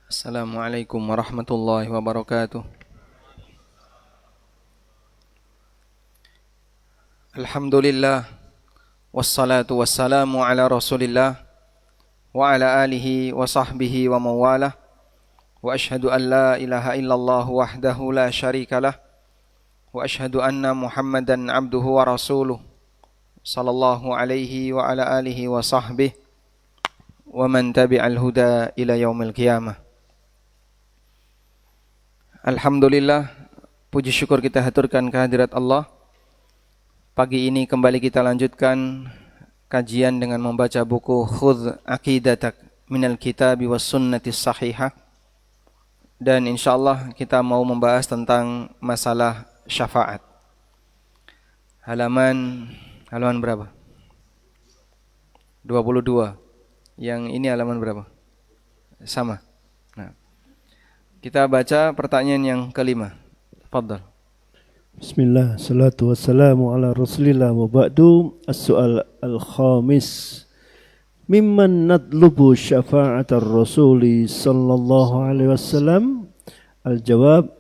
Assalamualaikum warahmatullahi wabarakatuh. Alhamdulillah wassalatu wassalamu ala Rasulillah wa ala alihi wa sahbihi wa mawalah. Wa ashhadu an la ilaha illallah wahdahu la syarikalah wa ashhadu anna Muhammadan abduhu wa rasuluh sallallahu alaihi wa ala alihi wa sahbihi wa man tabi'al huda ila yaumil qiyamah. Alhamdulillah, puji syukur kita haturkan kehadirat Allah. Pagi ini kembali kita lanjutkan kajian dengan membaca buku Khudh Aqidatak Minal Kitabi Was Sunnati Sahihah. Dan insyaallah kita mau membahas tentang masalah syafaat. Halaman berapa? 22. Yang ini halaman berapa? Sama. Nah, kita baca pertanyaan yang kelima. Tafadhal. Bismillah, salatu wassalamu ala rasulillah wa ba'du. As-su'al al-khamis, mimman natlubu syafa'atar rasuli sallallahu alaihi wasallam? Al-jawab,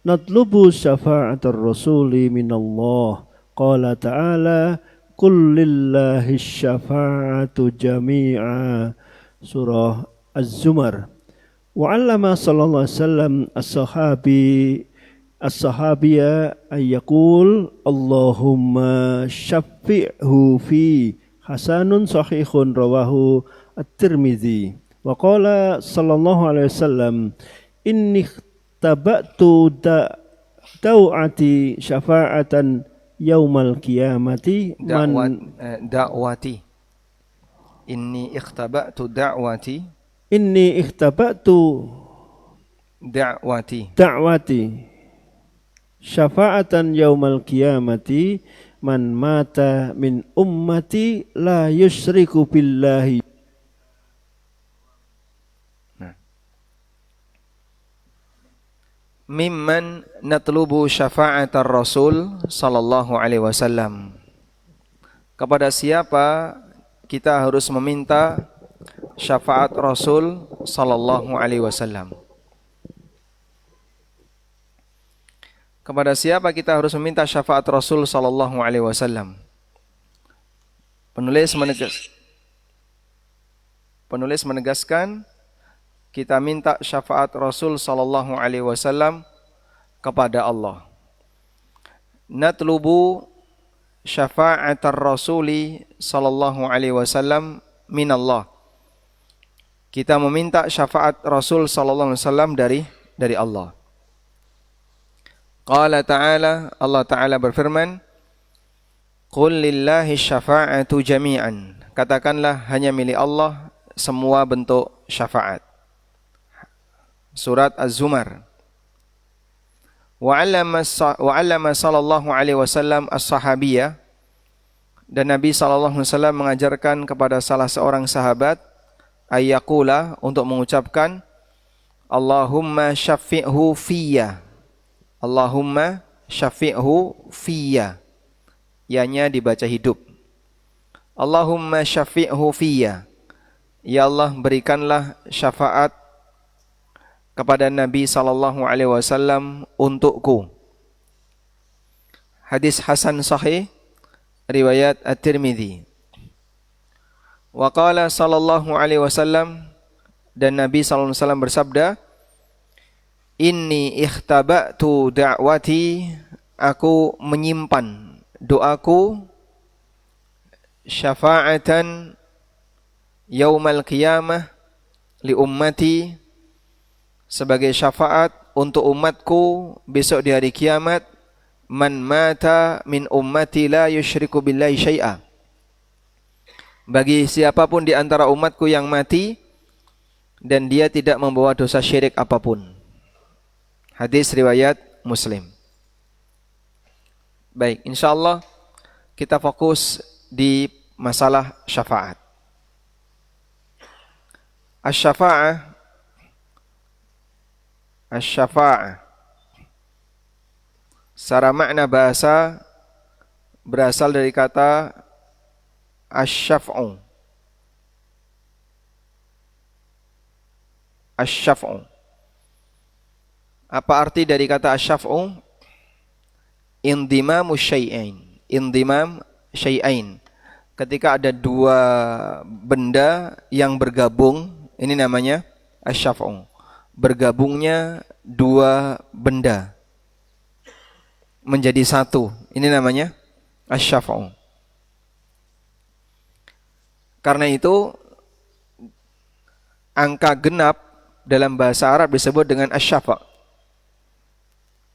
natlubu syafa'atar rasuli minallah. Qala ta'ala, qul lillahi syafa'atu jami'a. Surah Az-Zumar. Wa'allama sallallahu alaihi wasallam as-sahabiyya ayyakul Allahumma syafi'hu fi hasanun sahihun rawahu at-Tirmidzi. Wa qala sallallahu alaihi wasallam, inni tabatu da'wati syafa'atan yaumal qiyamati Da'wati. Inni ikhtaba'tu da'wati syafa'atan yaumal qiyamati man mata min ummati la yusyriku billahi. Mimman natlubu syafa'atar Rasul sallallahu alaihi wasallam. Kepada siapa kita harus meminta syafaat Rasul sallallahu alaihi wasallam? Kepada siapa kita harus meminta syafaat Rasul sallallahu alaihi wasallam? Penulis menegaskan kita minta syafaat Rasul sallallahu alaihi wasallam kepada Allah. Natlubu syafa'atar Rasuli sallallahu alaihi wasallam minallah. Kita meminta syafaat Rasul sallallahu alaihi wasallam dari Allah. Qala ta'ala, Allah Ta'ala berfirman, qul lillahi syafa'atu jami'an. Katakanlah hanya milik Allah semua bentuk syafaat. Surat Az-Zumar. Wa'allama sallallahu alaihi wasallam as-sahabiyah. Dan Nabi sallallahu alaihi wasallam mengajarkan kepada salah seorang sahabat ayyakula, untuk mengucapkan Allahumma syafi'hu fiyya. Allahumma syafi'hu fiyya. Ianya dibaca hidup. Allahumma syafi'hu fiyya. Ya Allah, berikanlah syafaat kepada Nabi sallallahu alaihi wasallam untukku. Hadis hasan sahih riwayat At-Tirmidzi. Wa qala sallallahu alaihi wasallam, dan Nabi sallallahu alaihi wasallam bersabda, inni ikhtaba'tu da'wati, aku menyimpan doaku, syafa'atan yaumal qiyamah li ummati, sebagai syafaat untuk umatku besok di hari kiamat, man mata min ummati la yusyriku billahi syai'a, bagi siapapun di antara umatku yang mati dan dia tidak membawa dosa syirik apapun. Hadis riwayat Muslim. Baik, insyaallah kita fokus di masalah syafaat. Asy-syafa'ah secara makna bahasa berasal dari kata asy-syaf'u. Asy-syaf'u. Apa arti dari kata asy-syaf'u? Indimamu syai'ain. Indimam syai'ain. Ketika ada dua benda yang bergabung, ini namanya asy-syaf'u. Bergabungnya dua benda menjadi satu, ini namanya asy-syaf'u. Karena itu angka genap dalam bahasa Arab disebut dengan asy-syafa'.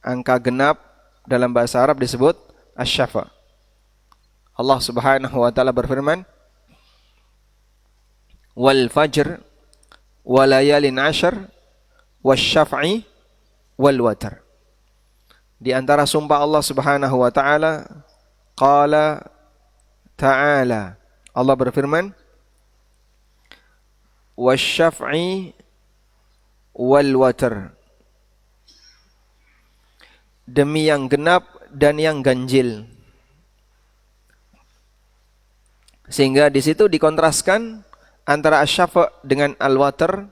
Angka genap dalam bahasa Arab disebut asy-syafa'. Allah Subhanahu wa taala berfirman, "Wal fajr wa layalin 'ashr wasyaf'i wal watr." Di antara sumpah Allah Subhanahu wa taala, qala ta'ala, Allah berfirman, wasyaf'i wal watr, demi yang genap dan yang ganjil. Sehingga di situ dikontraskan antara asy-syafa' dengan al-watr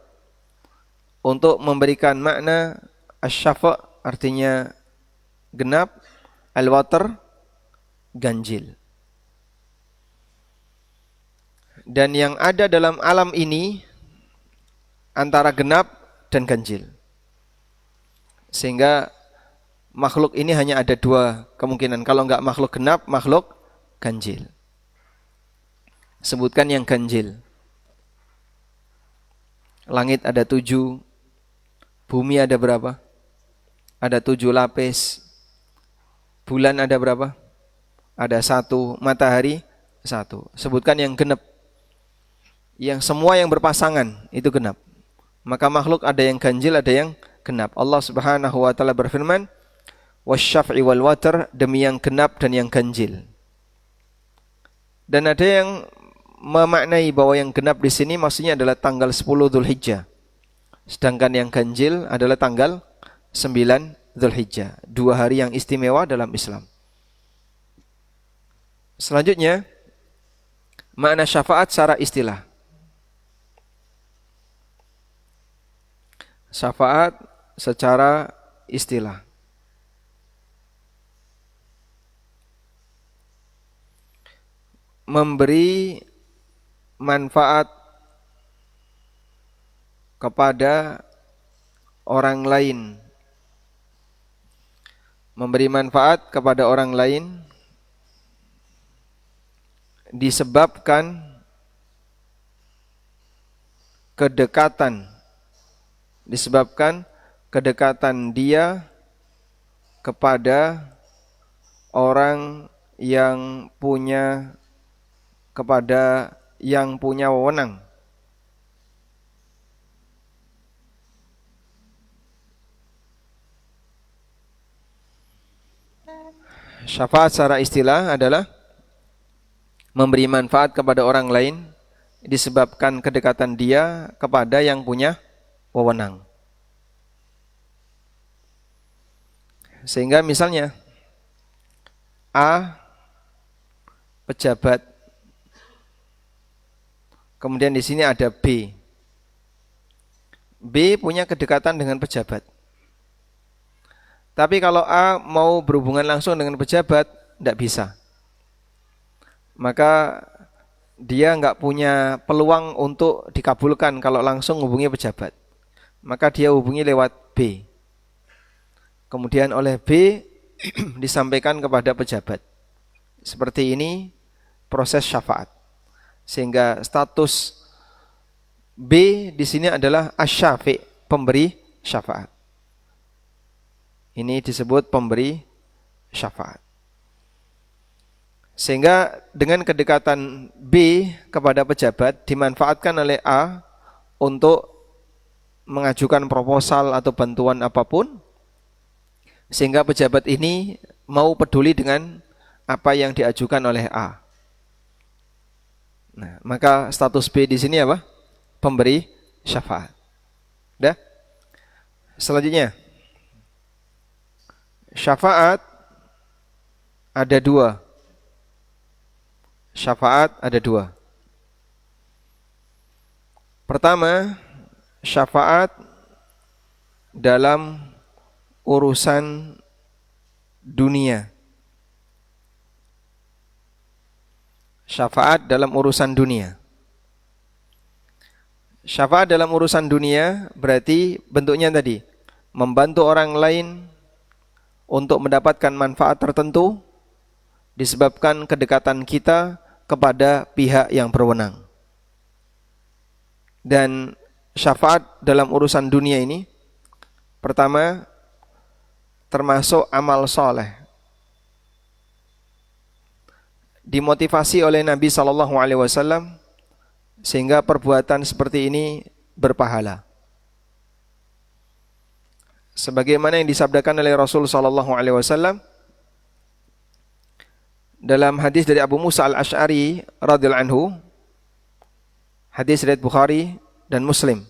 untuk memberikan makna asy-syafa' artinya genap, al-watr ganjil. Dan yang ada dalam alam ini antara genap dan ganjil. Sehingga makhluk ini hanya ada dua kemungkinan. Kalau enggak makhluk genap, makhluk ganjil. Sebutkan yang ganjil. Langit ada 7, bumi ada berapa? Ada 7 lapis. Bulan ada berapa? Ada 1, matahari 1. Sebutkan yang genap. Yang semua yang berpasangan itu genap. Maka makhluk ada yang ganjil, ada yang genap. Allah Subhanahu wa taala berfirman, wasyaf'i wal watr, demi yang genap dan yang ganjil. Dan ada yang memaknai bahwa yang genap di sini maksudnya adalah tanggal 10 Dzulhijjah. Sedangkan yang ganjil adalah tanggal 9 Dzulhijjah. 2 hari yang istimewa dalam Islam. Selanjutnya, makna syafaat secara istilah. Syafaat secara istilah. Memberi manfaat kepada orang lain. Memberi manfaat kepada orang lain disebabkan kedekatan. Disebabkan kedekatan dia kepada orang yang punya wewenang. Syafaat secara istilah adalah memberi manfaat kepada orang lain disebabkan kedekatan dia kepada yang punya wewenang. Sehingga misalnya A pejabat, kemudian di sini ada B. B punya kedekatan dengan pejabat. Tapi kalau A mau berhubungan langsung dengan pejabat, tidak bisa. Maka dia nggak punya peluang untuk dikabulkan kalau langsung hubungi pejabat. Maka dia hubungi lewat B. Kemudian oleh B disampaikan kepada pejabat. Seperti ini proses syafaat. Sehingga status B di sini adalah asy-syafi', pemberi syafaat. Ini disebut pemberi syafaat. Sehingga dengan kedekatan B kepada pejabat dimanfaatkan oleh A untuk mengajukan proposal atau bantuan apapun, sehingga pejabat ini mau peduli dengan apa yang diajukan oleh A. Nah, maka status B di sini apa? Pemberi syafaat. Dah? Selanjutnya, syafaat ada 2. Syafaat ada 2. Pertama, syafaat dalam urusan dunia. Syafaat dalam urusan dunia. Syafaat dalam urusan dunia berarti bentuknya tadi membantu orang lain untuk mendapatkan manfaat tertentu disebabkan kedekatan kita kepada pihak yang berwenang. Dan syafaat dalam urusan dunia ini pertama termasuk amal soleh. Dimotivasi oleh Nabi SAW sehingga perbuatan seperti ini berpahala. Sebagaimana yang disabdakan oleh Rasul SAW dalam hadis dari Abu Musa al-Ash'ari radhiyallahu anhu, hadis riwayat Bukhari dan Muslim.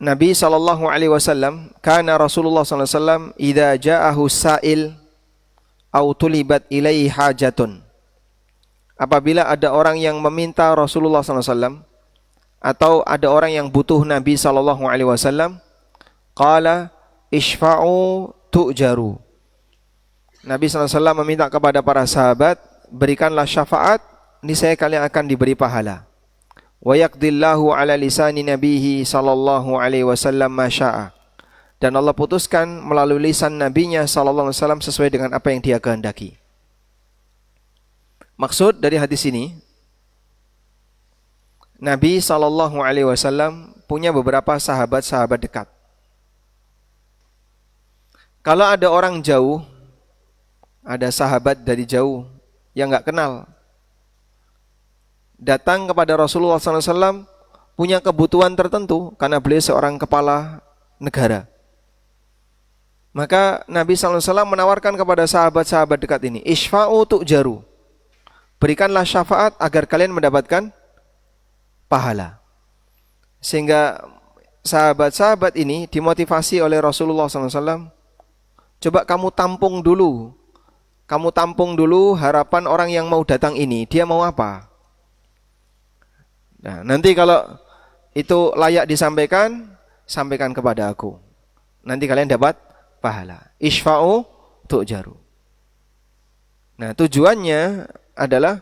Nabi SAW, kana Rasulullah SAW idza ja'ahu sa'il au tulibat ilaihi hajatun. Apabila ada orang yang meminta Rasulullah SAW atau ada orang yang butuh Nabi SAW, qala ishfa'u tu'jaru. Nabi SAW meminta kepada para sahabat, berikanlah syafaat, niscaya kalian akan diberi pahala. Wa yaqdillahu ala lisani nabihi sallallahu alaihi wasallam ma syaa. Dan Allah putuskan melalui lisan nabinya sallallahu alaihi wasallam sesuai dengan apa yang dia kehendaki. Maksud dari hadis ini, Nabi SAW punya beberapa sahabat-sahabat dekat. Kalau ada orang jauh, ada sahabat dari jauh yang nggak kenal, datang kepada Rasulullah SAW punya kebutuhan tertentu karena beliau seorang kepala negara. Maka Nabi SAW menawarkan kepada sahabat-sahabat dekat ini, Ishfa'u tu'jaru. Berikanlah syafaat agar kalian mendapatkan pahala. Sehingga sahabat-sahabat ini dimotivasi oleh Rasulullah SAW. Coba kamu tampung dulu. Kamu tampung dulu harapan orang yang mau datang ini. Dia mau apa? Nah, nanti kalau itu layak disampaikan, sampaikan kepada aku. Nanti kalian dapat pahala. Ishfa'u tu'jaru. Nah, tujuannya adalah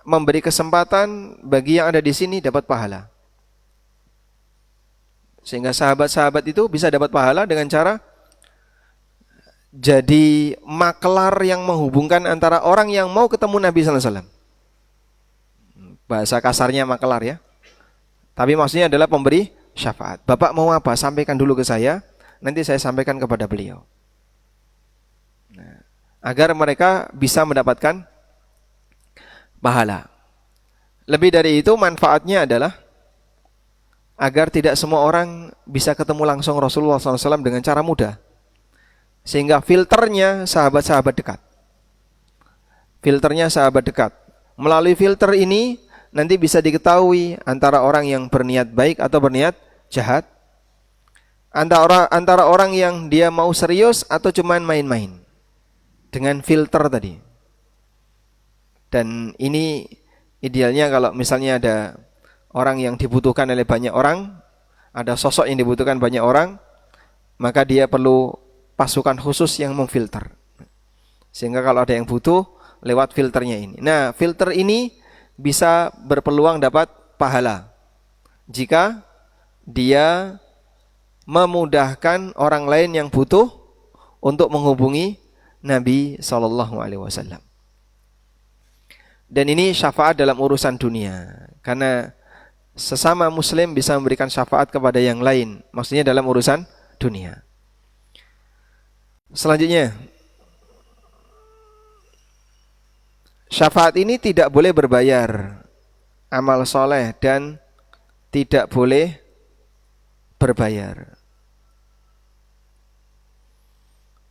memberi kesempatan bagi yang ada di sini dapat pahala. Sehingga sahabat-sahabat itu bisa dapat pahala dengan cara jadi maklar yang menghubungkan antara orang yang mau ketemu Nabi SAW. Bahasa kasarnya maklar ya. Tapi maksudnya adalah pemberi syafaat. Bapak mau apa? Sampaikan dulu ke saya, nanti saya sampaikan kepada beliau. Nah, agar mereka bisa mendapatkan pahala. Lebih dari itu manfaatnya adalah agar tidak semua orang bisa ketemu langsung Rasulullah SAW dengan cara mudah. Sehingga filternya sahabat-sahabat dekat. Filternya sahabat dekat. Melalui filter ini nanti bisa diketahui antara orang yang berniat baik atau berniat jahat. Antara orang yang dia mau serius atau cuman main-main. Dengan filter tadi. Dan ini idealnya kalau misalnya ada orang yang dibutuhkan oleh banyak orang, ada sosok yang dibutuhkan banyak orang, maka dia perlu pasukan khusus yang memfilter. Sehingga kalau ada yang butuh, lewat filternya ini. Nah, filter ini bisa berpeluang dapat pahala jika dia memudahkan orang lain yang butuh untuk menghubungi Nabi SAW. Dan ini syafaat dalam urusan dunia. Karena sesama muslim bisa memberikan syafaat kepada yang lain. Maksudnya dalam urusan dunia. Selanjutnya, syafaat ini tidak boleh berbayar. Amal soleh dan tidak boleh berbayar.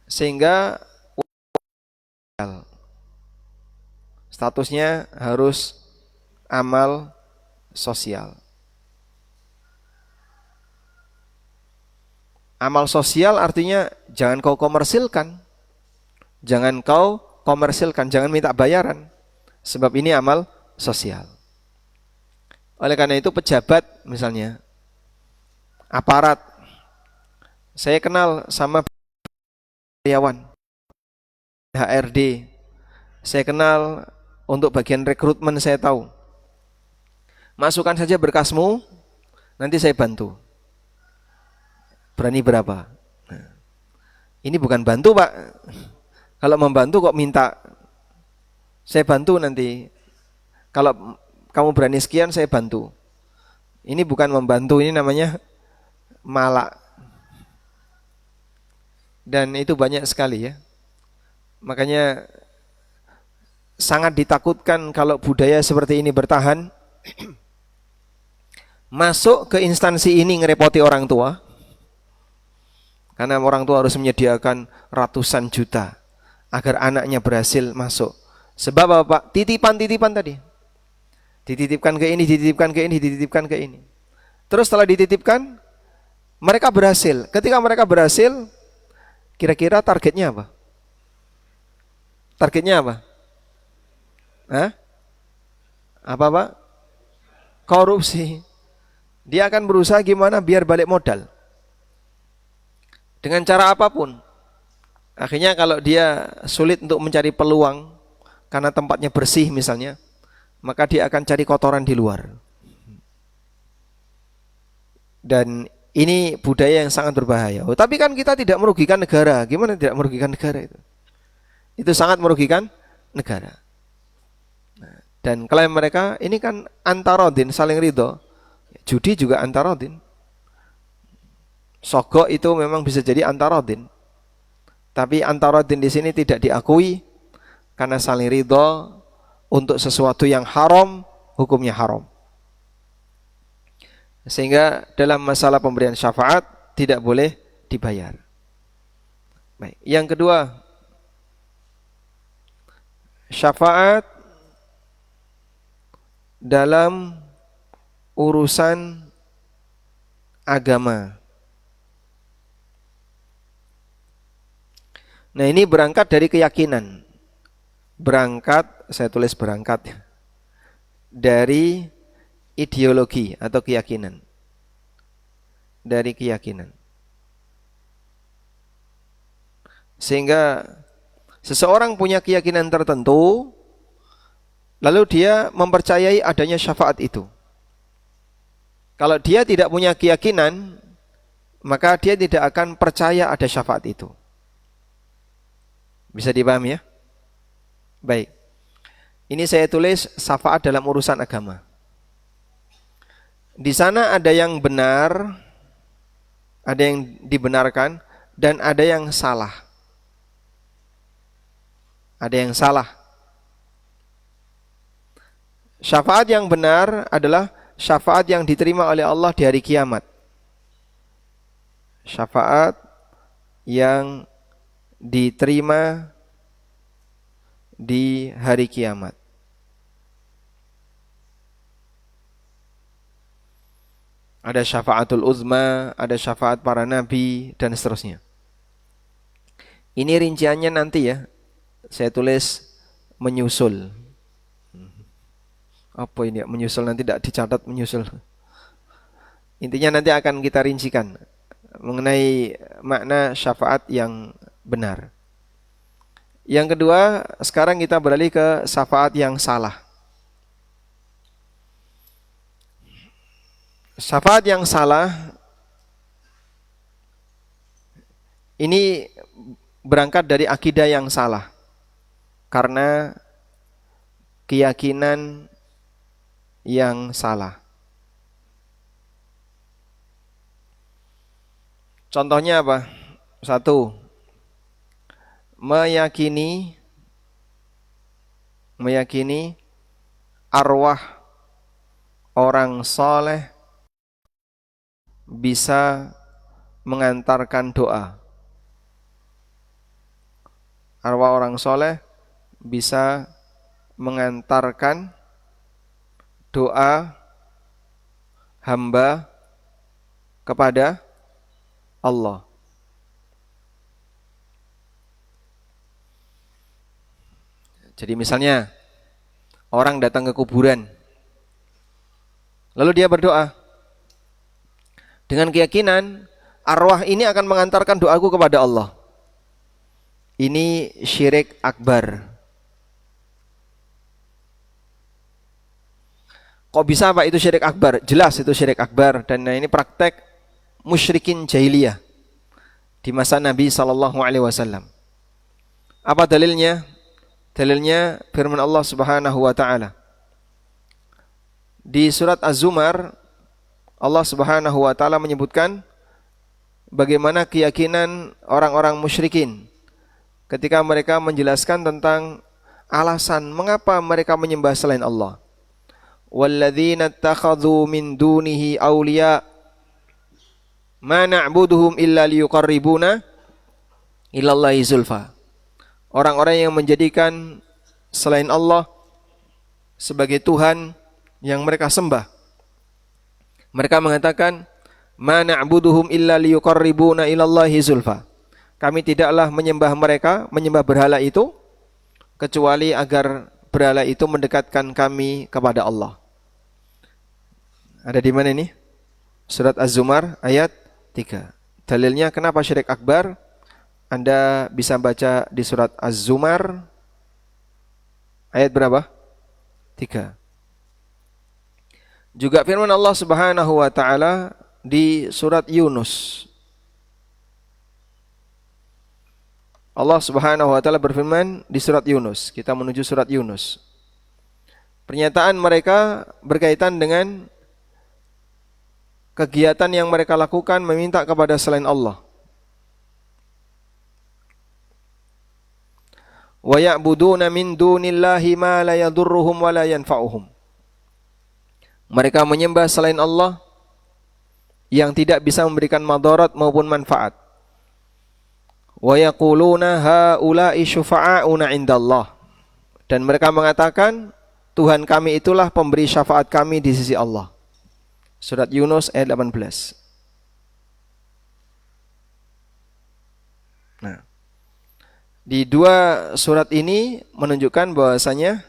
Sehingga statusnya harus amal sosial. Amal sosial artinya jangan kau komersilkan. Jangan kau komersilkan, jangan minta bayaran. Sebab ini amal sosial. Oleh karena itu pejabat misalnya, aparat, saya kenal sama karyawan, HRD, saya kenal untuk bagian rekrutmen saya tahu. Masukkan saja berkasmu, nanti saya bantu. Berani berapa? Nah, ini bukan bantu Pak. Kalau membantu kok minta, saya bantu nanti. Kalau kamu berani sekian saya bantu. Ini bukan membantu, ini namanya malak. Dan itu banyak sekali ya. Makanya sangat ditakutkan kalau budaya seperti ini bertahan. Masuk ke instansi ini ngerepoti orang tua. Karena orang tua harus menyediakan ratusan juta agar anaknya berhasil masuk. Sebab apa Pak? Titipan-titipan tadi. Dititipkan ke ini, dititipkan ke ini, dititipkan ke ini. Terus setelah dititipkan, mereka berhasil. Ketika mereka berhasil, kira-kira targetnya apa? Targetnya apa? Hah? Apa Pak? Korupsi. Dia akan berusaha gimana biar balik modal. Dengan cara apapun. Akhirnya kalau dia sulit untuk mencari peluang karena tempatnya bersih misalnya, maka dia akan cari kotoran di luar. Dan ini budaya yang sangat berbahaya. Tapi kan kita tidak merugikan negara. Gimana tidak merugikan negara itu? Itu sangat merugikan negara. Dan klaim mereka ini kan antarodin, saling ridho. Judi juga antarodin. Sogok itu memang bisa jadi antarodin. Tapi antarodin di sini tidak diakui karena saling ridho untuk sesuatu yang haram, hukumnya haram. Sehingga dalam masalah pemberian syafaat tidak boleh dibayar. Baik. Yang kedua, syafaat dalam urusan agama. Nah, ini berangkat dari keyakinan. Berangkat, saya tulis berangkat dari ideologi atau keyakinan. Dari keyakinan. Sehingga seseorang punya keyakinan tertentu, lalu dia mempercayai adanya syafaat itu. Kalau dia tidak punya keyakinan, maka dia tidak akan percaya ada syafaat itu. Bisa dipahami ya? Baik. Ini saya tulis syafaat dalam urusan agama. Di sana ada yang benar, ada yang dibenarkan, dan ada yang salah. Ada yang salah. Syafaat yang benar adalah syafaat yang diterima oleh Allah di hari kiamat. Syafaat yang diterima di hari kiamat. Ada syafaatul uzma, ada syafaat para nabi, dan seterusnya. Ini rinciannya nanti ya, saya tulis menyusul. Apa ini ya, menyusul, nanti tidak dicatat menyusul. Intinya nanti akan kita rincikan mengenai makna syafaat yang benar. Yang kedua, sekarang kita beralih ke syafaat yang salah. Syafaat yang salah ini berangkat dari akidah yang salah. Karena keyakinan yang salah. Contohnya apa? Satu, meyakini arwah orang soleh bisa mengantarkan doa. Arwah orang soleh bisa mengantarkan doa hamba kepada Allah. Jadi misalnya orang datang ke kuburan, Lalu dia berdoa dengan keyakinan arwah ini akan mengantarkan doaku kepada Allah. Ini syirik akbar. Kok bisa Pak itu syirik akbar? Jelas itu syirik akbar, dan ini praktek musyrikin jahiliyah di masa Nabi SAW. Apa dalilnya? Dalilnya firman Allah Subhanahu wa taala. Di surat Az-Zumar, Allah Subhanahu wa taala menyebutkan bagaimana keyakinan orang-orang musyrikin ketika mereka menjelaskan tentang alasan mengapa mereka menyembah selain Allah. Walladzina ittakhadhu min dunihi awliya ma na'buduhum illa liyuqarribuna ilallahi zulfa. Orang-orang yang menjadikan selain Allah sebagai Tuhan yang mereka sembah. Mereka mengatakan, ma na'buduhum illa liyuqarribuna ilallahi zulfa. Kami tidaklah menyembah mereka, menyembah berhala itu, kecuali agar berhala itu mendekatkan kami kepada Allah. Ada di mana ini? Surat Az-Zumar ayat 3. Dalilnya kenapa syirik akbar? Anda bisa baca di surat Az-Zumar ayat berapa? 3. Juga firman Allah Subhanahu wa taala di surat Yunus. Allah Subhanahu wa taala berfirman di surat Yunus. Kita menuju surat Yunus. Pernyataan mereka berkaitan dengan kegiatan yang mereka lakukan meminta kepada selain Allah. Wa ya'buduna min dunillahi ma la yadurruhum wa la yanfa'uhum. Mereka menyembah selain Allah yang tidak bisa memberikan madarat maupun manfaat. Wa yaquluna haula'i syufa'auna 'indallah. Dan mereka mengatakan Tuhan kami itulah pemberi syafaat kami di sisi Allah. Surat Yunus ayat 18. Nah, di dua surat ini menunjukkan bahwasanya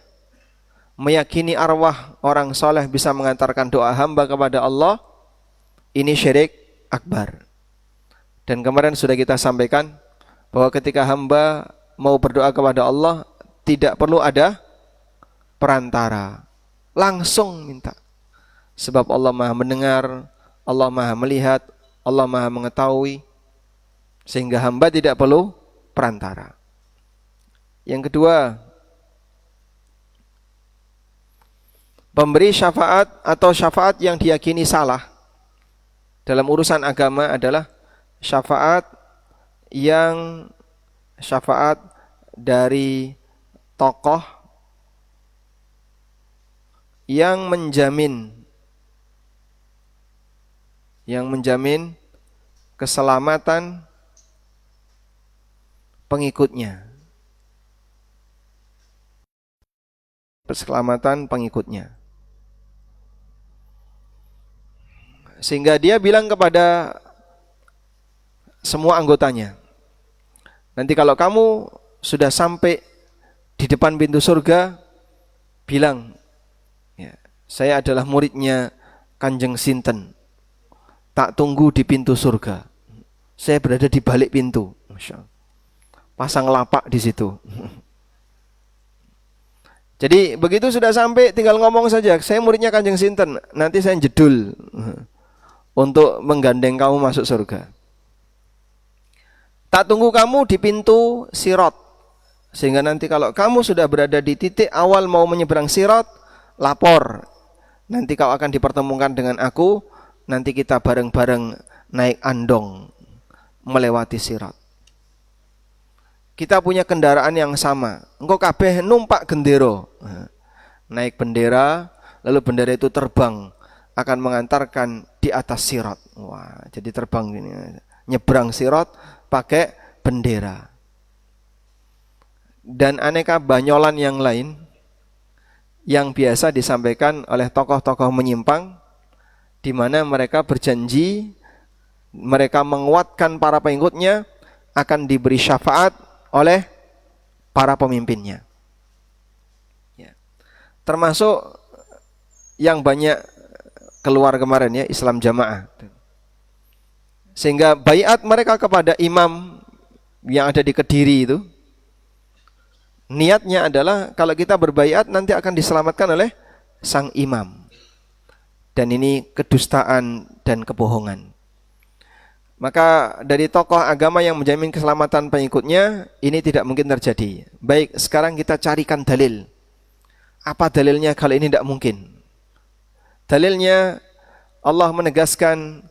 meyakini arwah orang soleh bisa mengantarkan doa hamba kepada Allah, ini syirik akbar. Dan kemarin sudah kita sampaikan bahwa ketika hamba mau berdoa kepada Allah, tidak perlu ada perantara, langsung minta. Sebab Allah Maha mendengar, Allah Maha melihat, Allah Maha mengetahui, sehingga hamba tidak perlu perantara. Yang kedua, pemberi syafaat atau syafaat yang diyakini salah dalam urusan agama adalah syafaat dari tokoh yang menjamin keselamatan pengikutnya. Keselamatan pengikutnya. Sehingga dia bilang kepada semua anggotanya, nanti kalau kamu sudah sampai di depan pintu surga, bilang, ya, saya adalah muridnya Kanjeng Sinten. Tak tunggu di pintu surga. Saya berada di balik pintu. Masya Allah. Pasang lapak di situ. Jadi begitu sudah sampai tinggal ngomong saja, saya muridnya Kanjeng Sinten, nanti saya jedul untuk menggandeng kamu masuk surga. Tak tunggu kamu di pintu Sirat. Sehingga nanti kalau kamu sudah berada di titik awal mau menyeberang Sirat, lapor. Nanti kau akan dipertemukan dengan aku, nanti kita bareng-bareng naik andong melewati Sirat. Kita punya kendaraan yang sama. Engkau kabeh numpak gendero. Naik bendera, lalu bendera itu terbang, akan mengantarkan di atas Sirat. Wah, jadi terbang gini, nyebrang Sirat pakai bendera. Dan aneka banyolan yang lain yang biasa disampaikan oleh tokoh-tokoh menyimpang, di mana mereka berjanji, mereka menguatkan para pengikutnya akan diberi syafaat oleh para pemimpinnya. Ya. Termasuk yang banyak keluar kemarin ya, Islam Jamaah. Sehingga baiat mereka kepada imam yang ada di Kediri itu, niatnya adalah kalau kita berbaiat nanti akan diselamatkan oleh sang imam. Dan ini kedustaan dan kebohongan. Maka dari tokoh agama yang menjamin keselamatan pengikutnya, ini tidak mungkin terjadi. Baik, sekarang kita carikan dalil. Apa dalilnya kalau ini tidak mungkin? Dalilnya Allah menegaskan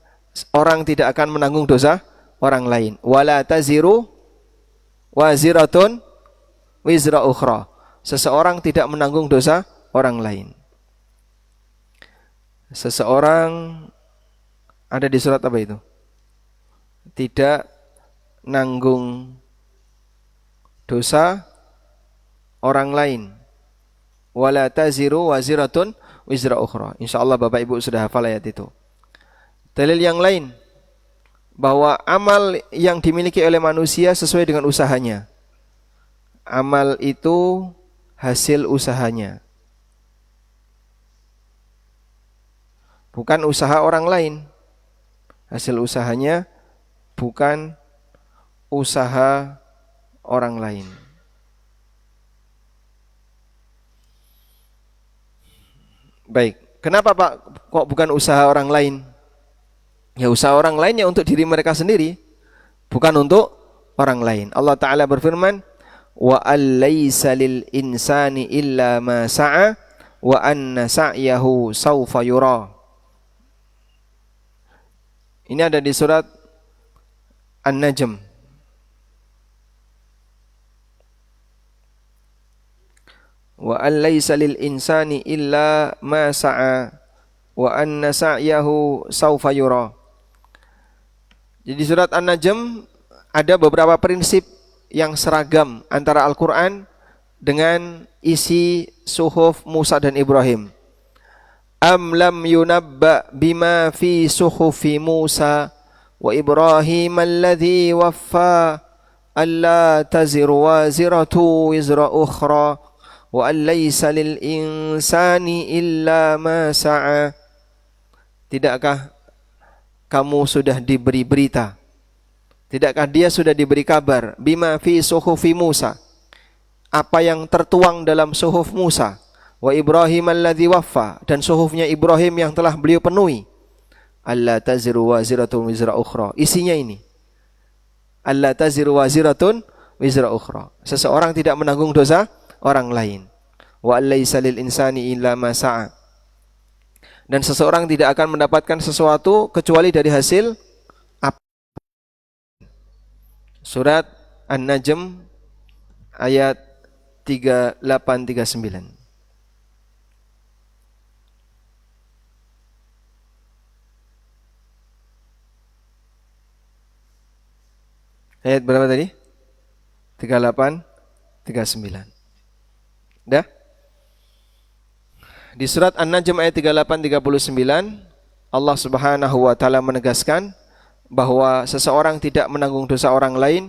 orang tidak akan menanggung dosa orang lain. Wala taziru waziratun wizra ukhra. Seseorang tidak menanggung dosa orang lain. Seseorang ada di surat apa itu? Tidak nanggung dosa orang lain. Wala taziru waziratun wizra ukhra. Insyaallah Bapak Ibu sudah hafal ayat itu. Dalil yang lain, bahwa amal yang dimiliki oleh manusia sesuai dengan usahanya. Amal itu hasil usahanya, bukan usaha orang lain. Hasil usahanya bukan usaha orang lain. Baik, kenapa Pak kok bukan usaha orang lain? Ya usaha orang lain ya untuk diri mereka sendiri, bukan untuk orang lain. Allah Ta'ala berfirman, wa allaysa lil insani illa ma sa'a wa anna sa'yahu sawfa yura. Ini ada di surat An-Najm. Wa allaysa lil insani illa ma sa'a wa anna sa'yahu sawfa yura. Jadi surat An-Najm ada beberapa prinsip yang seragam antara Al-Quran dengan isi suhuf Musa dan Ibrahim. Am lam yunabba bima fi suhufi Musa wa Ibrahim alladhi waffa alla taziru waziratu wizra ukhra wa an laysa lil insani illa ma sa'a. Tidakkah kamu sudah diberi berita? Tidakkah dia sudah diberi kabar? Bima fi suhufi Musa, apa yang tertuang dalam suhuf Musa. Wa Ibrahim alladhi waffa, dan suhufnya Ibrahim yang telah beliau penuhi. Alla taziru waziratun wizra ukhra. Isinya ini, alla taziru waziratun wizra ukhra. Seseorang tidak menanggung dosa orang lain. Wa allaysa lil insani illa ma sa'a. Dan seseorang tidak akan mendapatkan sesuatu kecuali dari hasil apa. Surat An-Najm ayat 3839. Ayat berapa tadi? 38 39. Dah? Di surat An-Najm ayat 38 39, Allah Subhanahu wa taala menegaskan bahwa seseorang tidak menanggung dosa orang lain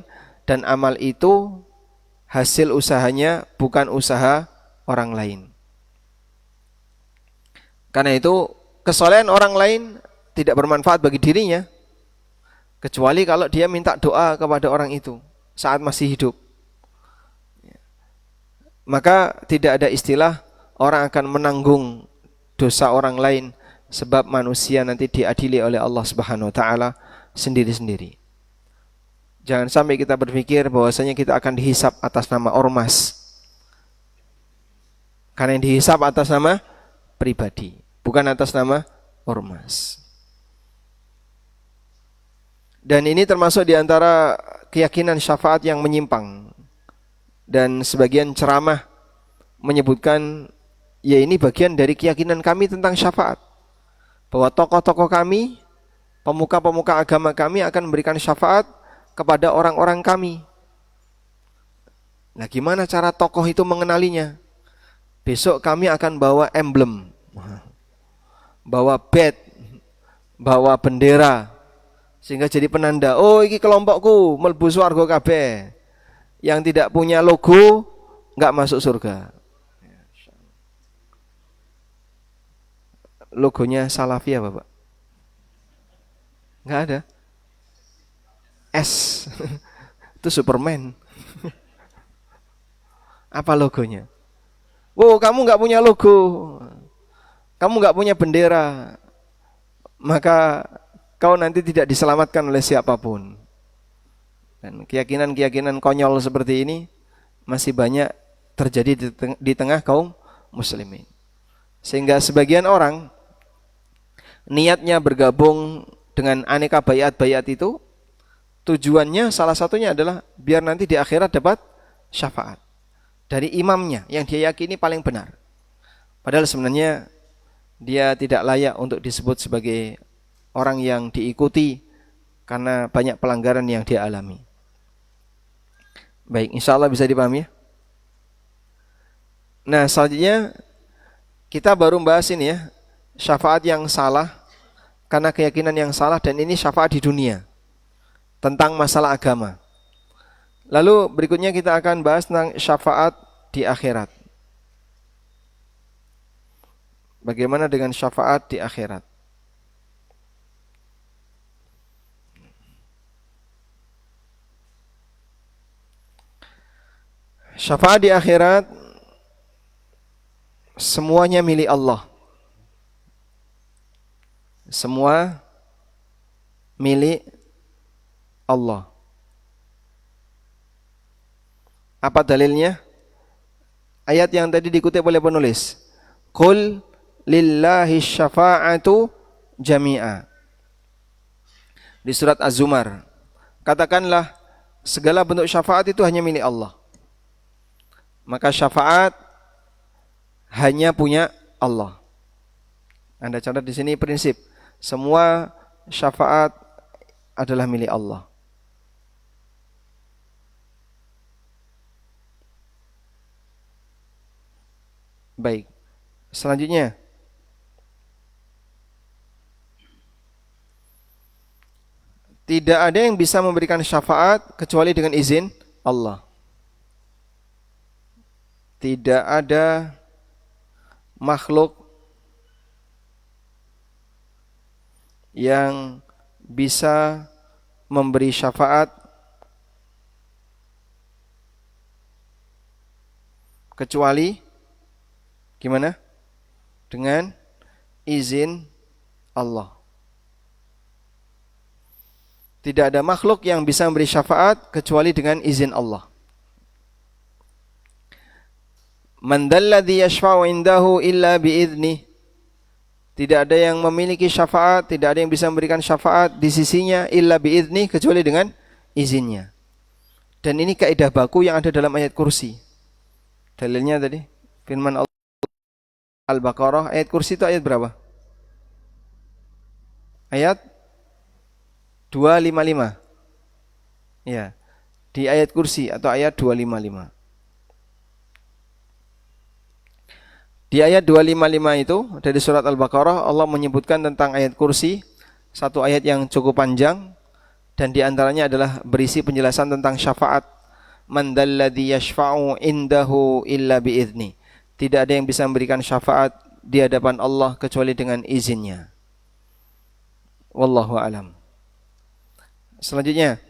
dan amal itu hasil usahanya, bukan usaha orang lain. Karena itu kesolehan orang lain tidak bermanfaat bagi dirinya, kecuali kalau dia minta doa kepada orang itu saat masih hidup. Maka tidak ada istilah orang akan menanggung dosa orang lain, sebab manusia nanti diadili oleh Allah Subhanahu wa taala sendiri-sendiri. Jangan sampai kita berpikir bahwasanya kita akan dihisab atas nama ormas. Karena yang dihisab atas nama pribadi, bukan atas nama ormas. Dan ini termasuk di antara keyakinan syafaat yang menyimpang. Dan sebagian ceramah menyebutkan, ya ini bagian dari keyakinan kami tentang syafaat, bahwa tokoh-tokoh kami, pemuka-pemuka agama kami akan memberikan syafaat kepada orang-orang kami. Nah, gimana cara tokoh itu mengenalinya? Besok kami akan bawa emblem, bawa badge, bawa bendera, sehingga jadi penanda, oh ini kelompokku mlebu swarga kabeh. Yang tidak punya logo enggak masuk surga. logonya Salafi apa, Pak? Nggak ada. S. Itu Superman. Apa logonya? Wow, kamu nggak punya logo, kamu nggak punya bendera, maka kau nanti tidak diselamatkan oleh siapapun. Dan keyakinan-keyakinan konyol seperti ini masih banyak terjadi di tengah kaum muslimin. Sehingga sebagian orang niatnya bergabung dengan aneka bayat-bayat itu, tujuannya salah satunya adalah biar nanti di akhirat dapat syafaat dari imamnya yang dia yakini paling benar. Padahal sebenarnya dia tidak layak untuk disebut sebagai orang yang diikuti karena banyak pelanggaran yang dia alami. Baik, insya Allah bisa dipahami ya. Nah, selanjutnya kita baru membahas ini ya, syafaat yang salah karena keyakinan yang salah, dan ini syafaat di dunia tentang masalah agama. Lalu berikutnya kita akan bahas tentang syafaat di akhirat. Bagaimana dengan syafaat di akhirat? Syafaat di akhirat semuanya milik Allah. Semua milik Allah. Apa dalilnya? Ayat yang tadi dikutip oleh penulis. Qul lillahi syafa'atu jami'a. Di surat Az-Zumar. Katakanlah segala bentuk syafaat itu hanya milik Allah. Maka syafaat hanya punya Allah. Anda catat di sini prinsip. Semua syafaat adalah milik Allah. Baik. Selanjutnya, tidak ada yang bisa memberikan syafaat kecuali dengan izin Allah. Tidak ada makhluk yang bisa memberi syafaat kecuali gimana? Dengan izin Allah. Tidak ada makhluk yang bisa memberi syafaat kecuali dengan izin Allah. Man dzalladzi yashfa'u indahu illa bi'idznih. Tidak ada yang memiliki syafaat, tidak ada yang bisa memberikan syafaat di sisinya illa bi'idznih, kecuali dengan izinnya. Dan ini kaidah baku yang ada dalam ayat kursi. Dalilnya tadi firman Allah Al-Baqarah, ayat kursi itu ayat berapa? Ayat 255. Ya, di ayat kursi atau ayat 255. Di ayat 255 itu dari surat Al-Baqarah, Allah menyebutkan tentang ayat kursi, satu ayat yang cukup panjang, dan di antaranya adalah berisi penjelasan tentang syafaat. Man dzalladzi yashfa'u indahu illa bi'idznih. Tidak ada yang bisa memberikan syafaat di hadapan Allah kecuali dengan izinnya. Wallahu a'lam. Selanjutnya,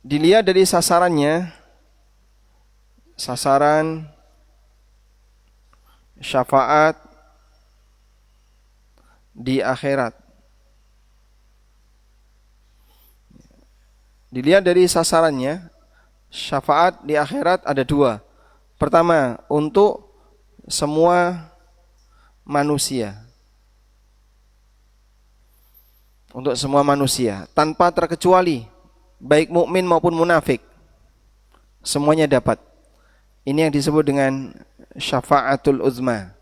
dilihat dari sasarannya, sasaran syafaat di akhirat. Dilihat dari sasarannya, syafaat di akhirat ada dua. Pertama, untuk semua manusia. Untuk semua manusia, tanpa terkecuali, baik mukmin maupun munafik. Semuanya dapat. Ini yang disebut dengan syafaatul uzma.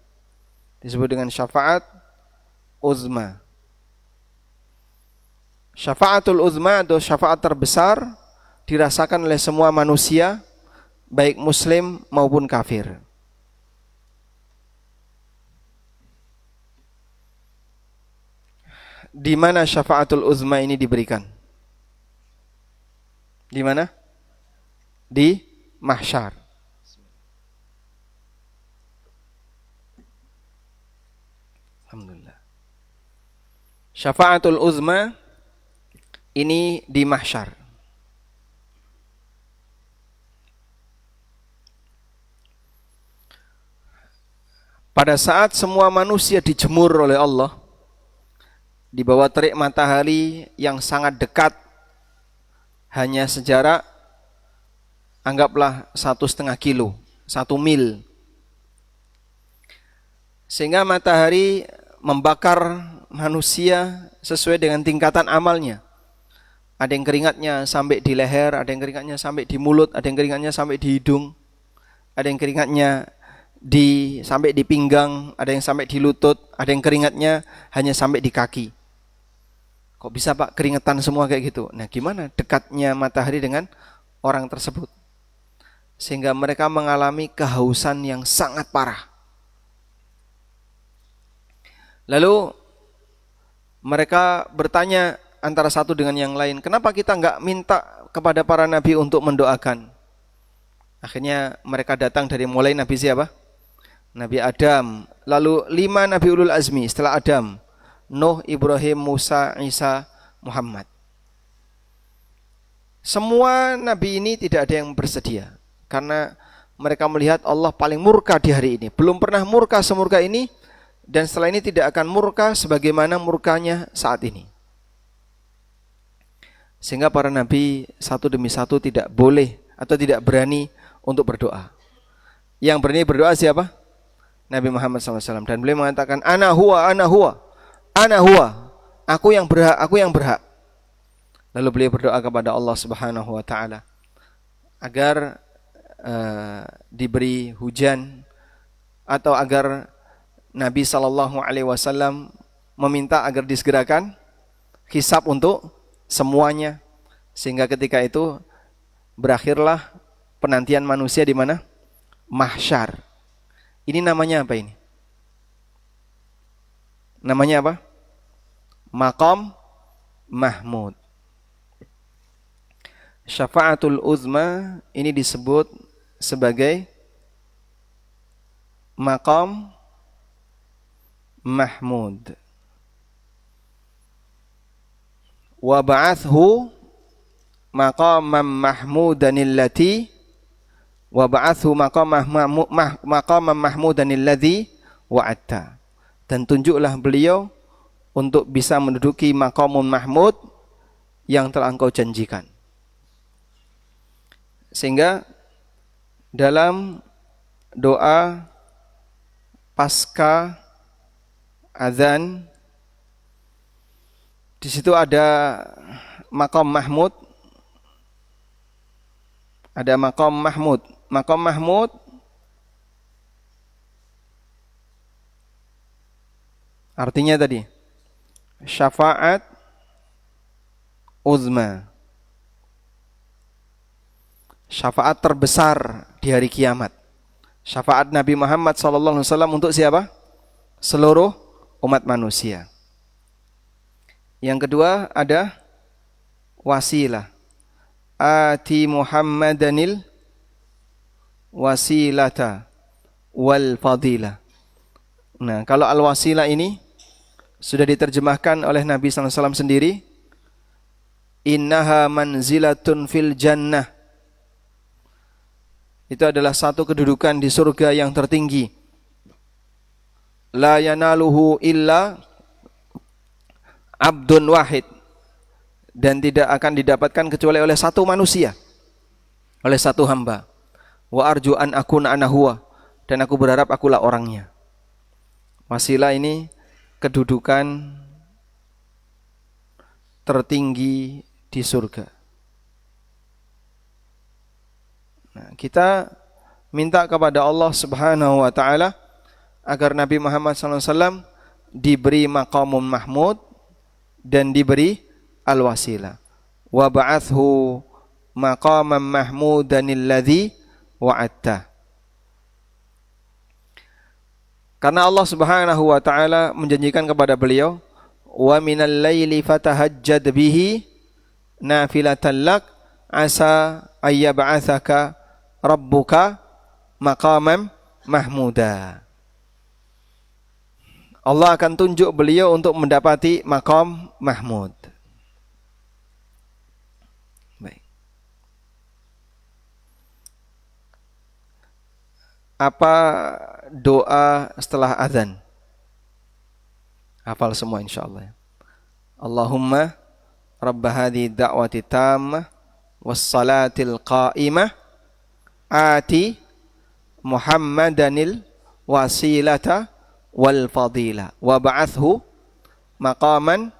Disebut dengan syafaat uzma. Syafaatul uzma atau syafaat terbesar dirasakan oleh semua manusia, baik muslim maupun kafir. Di mana syafaatul uzma ini diberikan? Di mana? Di mahsyar. Alhamdulillah. Syafa'atul uzma ini di mahsyar. Pada saat semua manusia dijemur oleh Allah di bawah terik matahari yang sangat dekat, hanya sejarak anggaplah 1,5 kilo, 1 mil, sehingga matahari membakar manusia sesuai dengan tingkatan amalnya. Ada yang keringatnya sampai di leher, ada yang keringatnya sampai di mulut, ada yang keringatnya sampai di hidung, ada yang keringatnya sampai di pinggang, ada yang sampai di lutut, ada yang keringatnya hanya sampai di kaki. Kok bisa Pak keringetan semua kayak gitu? Nah, gimana dekatnya matahari dengan orang tersebut? Sehingga mereka mengalami kehausan yang sangat parah. Lalu mereka bertanya antara satu dengan yang lain, kenapa kita enggak minta kepada para nabi untuk mendoakan? Akhirnya mereka datang dari mulai nabi siapa? Nabi Adam, lalu 5 nabi ulul azmi setelah Adam, Nuh, Ibrahim, Musa, Isa, Muhammad. Semua nabi ini tidak ada yang bersedia, karena mereka melihat Allah paling murka di hari ini. Belum pernah murka semurka ini, dan setelah ini tidak akan murka sebagaimana murkanya saat ini. Sehingga para nabi satu demi satu tidak boleh atau tidak berani untuk berdoa. Yang berani berdoa siapa? Nabi Muhammad SAW. Dan beliau mengatakan, ana huwa, aku yang berhak. Lalu beliau berdoa kepada Allah Subhanahu wa taala agar diberi hujan, atau agar Nabi SAW meminta agar disegerakan hisab untuk semuanya, sehingga ketika itu berakhirlah penantian manusia di mana? Mahsyar. Ini namanya apa ini? Namanya apa? Maqam Mahmud. Syafa'atul uzma ini disebut sebagai Maqam Mahmud. Wa ba'athu maqamam mahmudanil lati wa ba'athu maqamam mahmudanil ladzi wa'atta. Dan tunjuklah beliau untuk bisa menduduki maqamun mahmud yang telah engkau janjikan. Sehingga dalam doa pasca azan di situ ada maqam mahmud, ada maqam mahmud. Maqam mahmud artinya tadi syafaat uzma, syafaat terbesar di hari kiamat. Syafaat Nabi Muhammad SAW untuk siapa? Seluruh umat manusia. Yang kedua ada wasilah. Ati Muhammadanil wasilata wal fadilah. Nah, kalau al-wasilah ini sudah diterjemahkan oleh Nabi SAW sendiri. Innaha manzilatun fil jannah. Itu adalah satu kedudukan di surga yang tertinggi. La yanaluhu illa abdun wahid. Dan tidak akan didapatkan kecuali oleh satu manusia, oleh satu hamba. Wa arju an akuna ana huwa, dan aku berharap akulah orangnya. Wasilah ini kedudukan tertinggi di surga. Nah, kita minta kepada Allah Subhanahu wa taala agar Nabi Muhammad SAW diberi maqamun mahmud dan diberi al-wasilah. Wa ba'athu maqaman mahmudanil ladzi wa'atta. Karena Allah Subhanahu wa taala menjanjikan kepada beliau, wa minal laili fatahajjad bihi nafilatan lak asa ayyab'atsaka rabbuka maqaman mahmuda. Allah akan tunjuk beliau untuk mendapati maqam Mahmud. Baik. Apa doa setelah azan? Hafal semua insyaallah. Allahumma rabb hadhihi da'wati tammah was salatil qa'imah ati Muhammadanil wasilata wal fadila wa ba'athu maqaman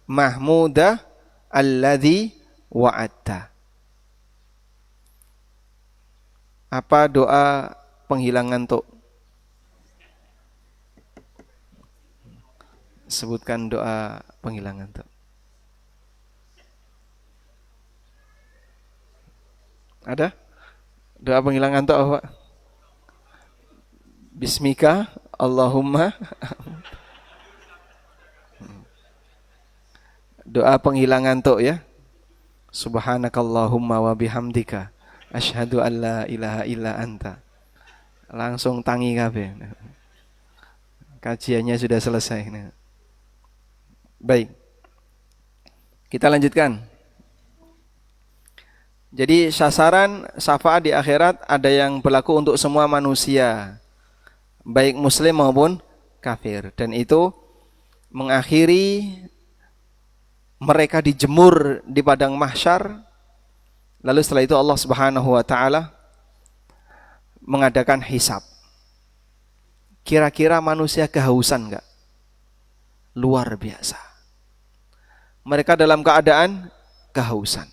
mahmuda alladhi wa'atta. Apa doa penghilang ngantuk? Sebutkan doa penghilang ngantuk. Ada? Doa penghilang ngantuk apa? Bismika Allahumma. Doa penghilang ngantuk ya. Subhanakallahumma wa bihamdika asyhadu an la ilaha illa anta. Langsung tangi kabeh. Kajiannya sudah selesai. Baik. Kita lanjutkan. Jadi sasaran syafaat di akhirat ada yang berlaku untuk semua manusia, baik muslim maupun kafir, dan itu mengakhiri mereka dijemur di padang mahsyar. Lalu setelah itu Allah Subhanahu wa taala mengadakan hisab. Kira-kira manusia kehausan enggak? Luar biasa. Mereka dalam keadaan kehausan.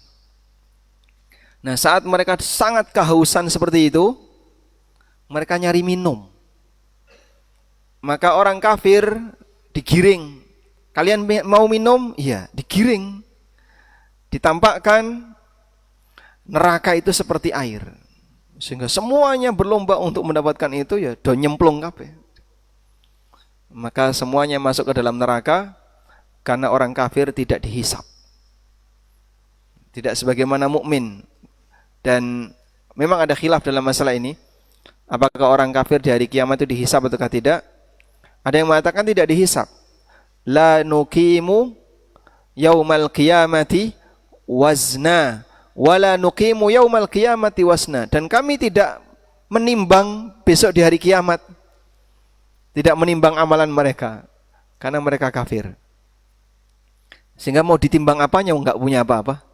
Nah, saat mereka sangat kehausan seperti itu, mereka nyari minum. Maka orang kafir digiring. Kalian mau minum? Iya, digiring. Ditampakkan neraka itu seperti air. Sehingga semuanya berlomba untuk mendapatkan itu, ya do nyemplung kabeh. Maka semuanya masuk ke dalam neraka karena orang kafir tidak dihisab. Tidak sebagaimana mukmin. Dan memang ada khilaf dalam masalah ini. Apakah orang kafir di hari kiamat itu dihisab ataukah tidak? Ada yang mengatakan tidak dihisab. La nuqimu yaumal qiyamati wazna wala nuqimu yaumal qiyamati wasna. Dan kami tidak menimbang besok di hari kiamat. Tidak menimbang amalan mereka karena mereka kafir. Sehingga mau ditimbang apanya enggak punya apa-apa.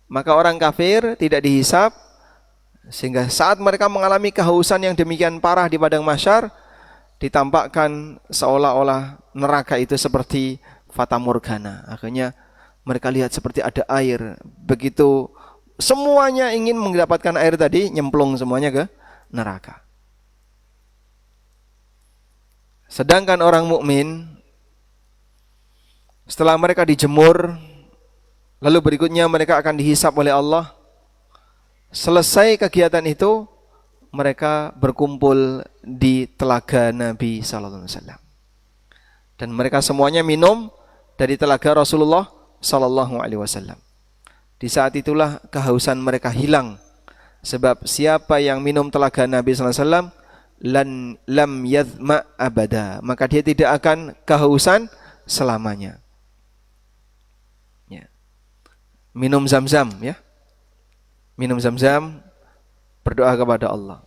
Maka orang kafir tidak dihisab, sehingga saat mereka mengalami kehausan yang demikian parah di padang mahsyar, ditampakkan seolah-olah neraka itu seperti fata morgana. Akhirnya mereka lihat seperti ada air. Begitu semuanya ingin mendapatkan air tadi, nyemplung semuanya ke neraka. Sedangkan orang mukmin setelah mereka dijemur, lalu berikutnya mereka akan dihisab oleh Allah. Selesai kegiatan itu, mereka berkumpul di telaga Nabi sallallahu alaihi wasallam. Dan mereka semuanya minum dari telaga Rasulullah sallallahu alaihi wasallam. Di saat itulah kehausan mereka hilang. Sebab siapa yang minum telaga Nabi sallallahu alaihi wasallam lam yadhma abada, maka dia tidak akan kehausan selamanya. Minum zam-zam ya. Minum zam-zam, berdoa kepada Allah.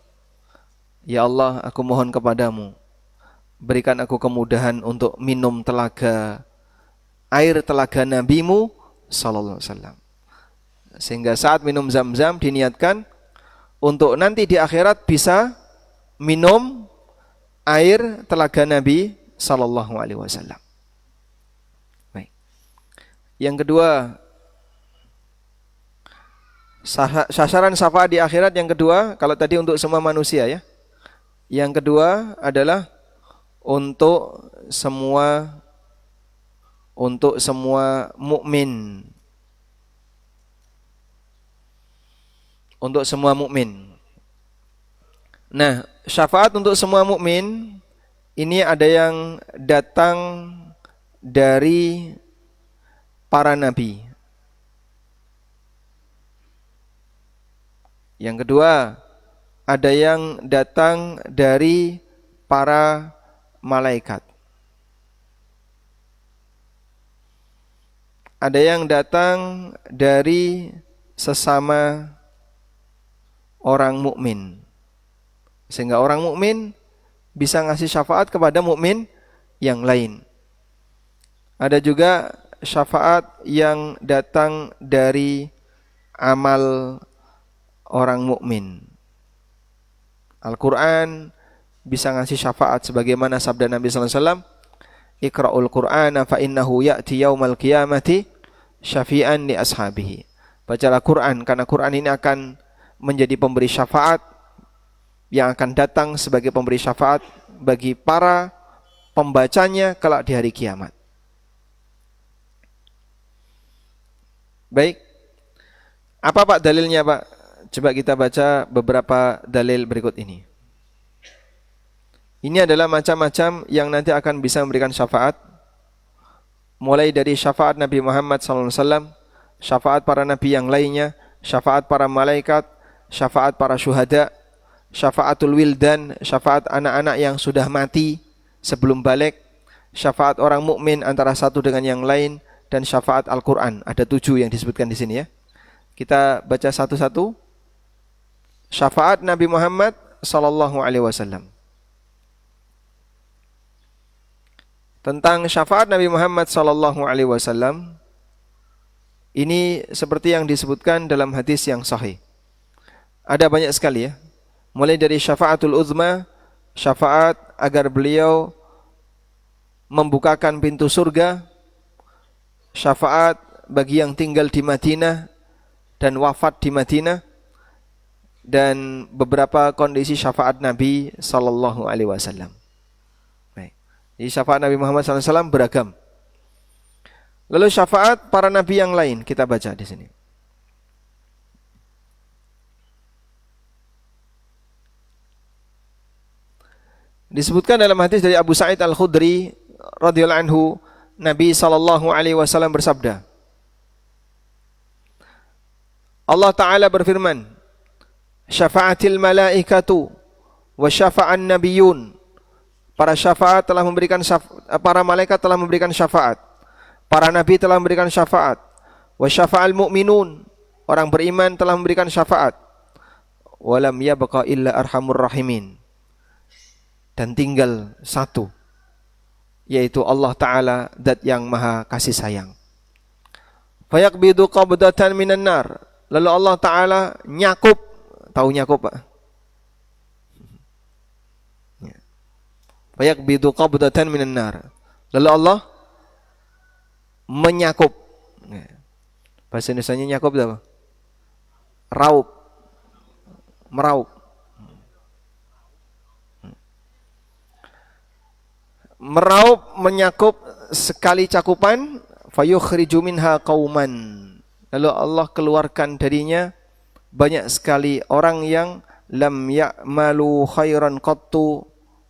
Ya Allah, aku mohon kepadamu, berikan aku kemudahan untuk minum telaga, air telaga Nabimu sallallahu alaihi wasallam. Sehingga saat minum zam-zam diniatkan untuk nanti di akhirat bisa minum air telaga Nabi sallallahu alaihi wasallam. Baik. Yang kedua, sasaran syafaat di akhirat yang kedua, kalau tadi untuk semua manusia ya. Yang kedua adalah untuk semua mukmin. Untuk semua mukmin. Nah, syafaat untuk semua mukmin ini ada yang datang dari para nabi. Yang kedua, ada yang datang dari para malaikat. ada yang datang dari sesama orang mukmin, sehingga orang mukmin bisa ngasih syafaat kepada mukmin yang lain. Ada juga syafaat yang datang dari amal orang mukmin. Al-Quran bisa ngasih syafaat sebagaimana sabda Nabi sallallahu alaihi wasallam, "Iqra'ul Qur'ana fa innahu ya'ti yaumal qiyamati syafi'an li ashabihi." Bacalah Quran karena Quran ini akan menjadi pemberi syafaat, yang akan datang sebagai pemberi syafaat bagi para pembacanya kelak di hari kiamat. Baik. Apa Pak dalilnya Pak? Coba kita baca beberapa dalil berikut ini. Ini adalah macam-macam yang nanti akan bisa memberikan syafaat. Mulai dari syafaat Nabi Muhammad SAW, syafaat para nabi yang lainnya, syafaat para malaikat, syafaat para syuhada, syafaatul wildan, syafaat anak-anak yang sudah mati sebelum balik, syafaat orang mukmin antara satu dengan yang lain, dan syafaat Al-Quran. Ada 7 yang disebutkan di sini ya. Kita baca satu-satu. Syafaat Nabi Muhammad sallallahu alaihi wasallam. Tentang syafaat Nabi Muhammad sallallahu alaihi wasallam, ini seperti yang disebutkan dalam hadis yang sahih. Ada banyak sekali ya. Mulai dari syafaatul uzma, syafaat agar beliau membukakan pintu surga, syafaat bagi yang tinggal di Madinah dan wafat di Madinah, dan beberapa kondisi syafaat Nabi sallallahu alaihi wasallam. Baik. Jadi syafaat Nabi Muhammad sallallahu alaihi wasallam beragam. Lalu syafaat para nabi yang lain kita baca di sini. Disebutkan dalam hadis dari Abu Sa'id Al-Khudri radhiyallahu anhu, Nabi sallallahu alaihi wasallam bersabda, Allah Ta'ala berfirman, "Syafa'atil malaikatu wa syafa'an nabiyun." Para syafaat telah memberikan para malaikat telah memberikan syafaat. Para nabi telah memberikan syafaat. Wa syafa'al mu'minun. Orang beriman telah memberikan syafaat. Wa lam yabqa illa arhamur rahimin. Dan tinggal satu, yaitu Allah Ta'ala, zat yang maha kasih sayang. Fayaqbidu qabdatan minan nar. Lalu Allah Ta'ala nyakup. Tahu nyakup Pak? Fayaqbidu qabdatan minan nar. Lalu Allah menyakup. Bahasa Indonesianya nyakup itu apa? Raup. Meraup. Meraup, menyakup sekali cakupan, fayukhriju minha qauman. Lalu Allah keluarkan darinya banyak sekali orang yang lam ya'malu khairan qattu